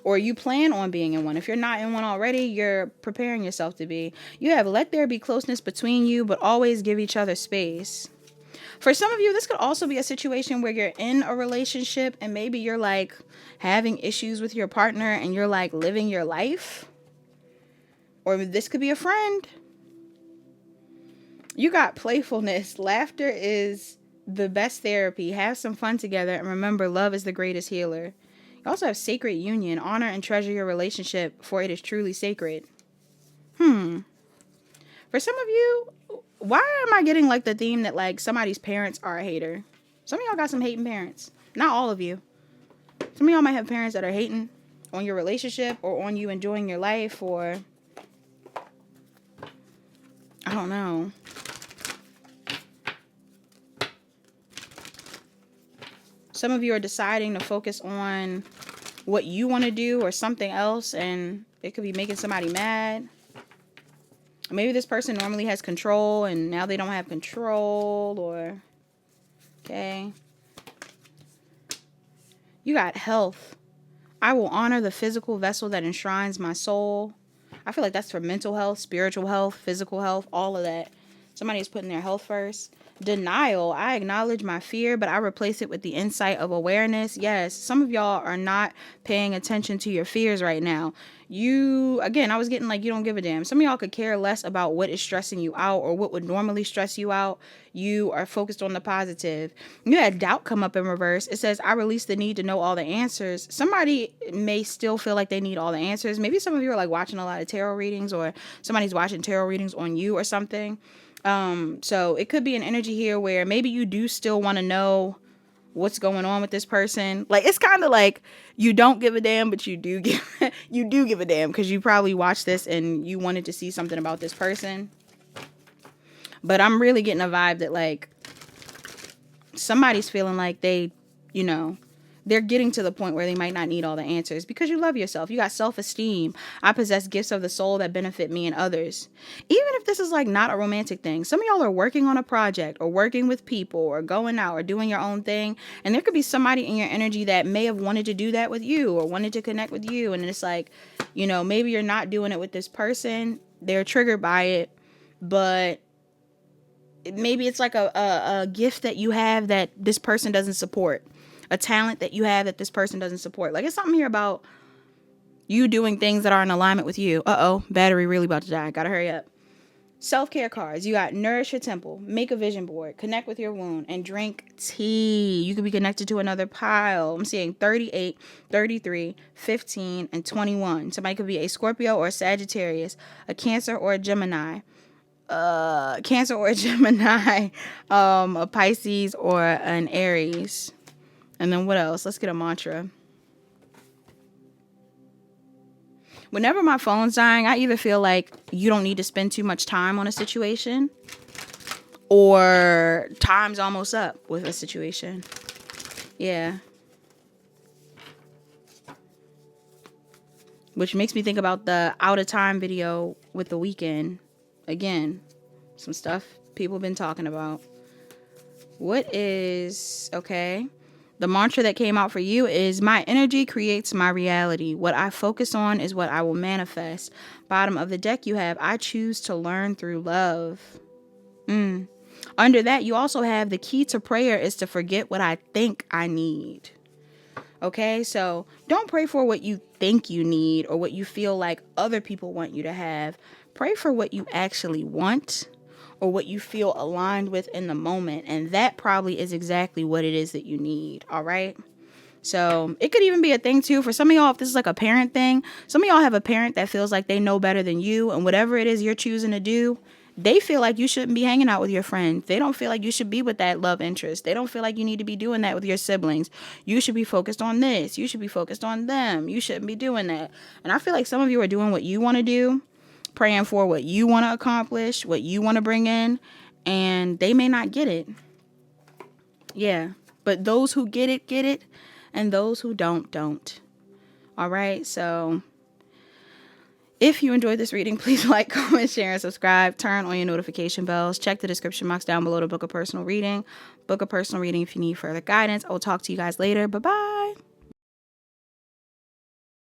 [SPEAKER 1] Or you plan on being in one. If you're not in one already, you're preparing yourself to be. You have let there be closeness between you, but always give each other space. For some of you, this could also be a situation where you're in a relationship and maybe you're like having issues with your partner and you're like living your life. Or this could be a friend. You got playfulness. Laughter is the best therapy. Have some fun together. And remember, love is the greatest healer. You also have sacred union. Honor and treasure your relationship, for it is truly sacred. For some of you, why am I getting like the theme that like somebody's parents are a hater? Some of y'all got some hating parents. Not all of you. Some of y'all might have parents that are hating on your relationship or on you enjoying your life, or I don't know. Some of you are deciding to focus on what you want to do or something else, and it could be making somebody mad. Maybe this person normally has control and now they don't have control, or okay. You got health. I will honor the physical vessel that enshrines my soul. I feel like that's for mental health, spiritual health, physical health, all of that. Somebody is putting their health first. Denial. I acknowledge my fear, but I replace it with the insight of awareness. Yes, some of y'all are not paying attention to your fears right now. I was getting like, you don't give a damn. Some of y'all could care less about what is stressing you out or what would normally stress you out. You are focused on the positive. You had doubt come up in reverse. It says, I release the need to know all the answers. Somebody may still feel like they need all the answers. Maybe some of you are like watching a lot of tarot readings, or somebody's watching tarot readings on you or something. So it could be an energy here where maybe you do still want to know what's going on with this person. Like, it's kind of like you don't give a damn, but you do give a damn, because you probably watched this and you wanted to see something about this person. But I'm really getting a vibe that like somebody's feeling like they're getting to the point where they might not need all the answers, because you love yourself. You got self-esteem. I possess gifts of the soul that benefit me and others. Even if this is like not a romantic thing, some of y'all are working on a project or working with people or going out or doing your own thing. And there could be somebody in your energy that may have wanted to do that with you or wanted to connect with you. And it's like, maybe you're not doing it with this person. They're triggered by it, but maybe it's like a gift that you have that this person doesn't support. A talent that you have that this person doesn't support. Like, it's something here about you doing things that are in alignment with you. Battery really about to die. Gotta hurry up. Self-care cards. You got nourish your temple, make a vision board, connect with your wound, and drink tea. You could be connected to another pile. I'm seeing 38, 33, 15, and 21. Somebody could be a Scorpio or a Sagittarius, a Cancer or a Gemini. A Pisces or an Aries. And then what else? Let's get a mantra. Whenever my phone's dying, I either feel like you don't need to spend too much time on a situation, or time's almost up with a situation. Yeah. Which makes me think about the out of time video with The Weeknd. Again, some stuff people have been talking about. The mantra that came out for you is, my energy creates my reality. What I focus on is what I will manifest. Bottom of the deck you have, I choose to learn through love. Under that, you also have the key to prayer is to forget what I think I need. Okay, so don't pray for what you think you need or what you feel like other people want you to have. Pray for what you actually want or what you feel aligned with in the moment. And that probably is exactly what it is that you need. All right. So it could even be a thing too for some of y'all. If this is like a parent thing, some of y'all have a parent that feels like they know better than you, and whatever it is you're choosing to do, they feel like you shouldn't be hanging out with your friends. They don't feel like you should be with that love interest. They don't feel like you need to be doing that with your siblings. You should be focused on this. You should be focused on them. You shouldn't be doing that. And I feel like some of you are doing what you want to do, praying for what you want to accomplish, what you want to bring in, and they may not get it. Yeah. But those who get it, and those who don't. All right. So if you enjoyed this reading, please like, comment, share, and subscribe. Turn on your notification bells. Check the description box down below to book a personal reading. Book a personal reading if you need further guidance. I will talk to you guys later. Bye-bye.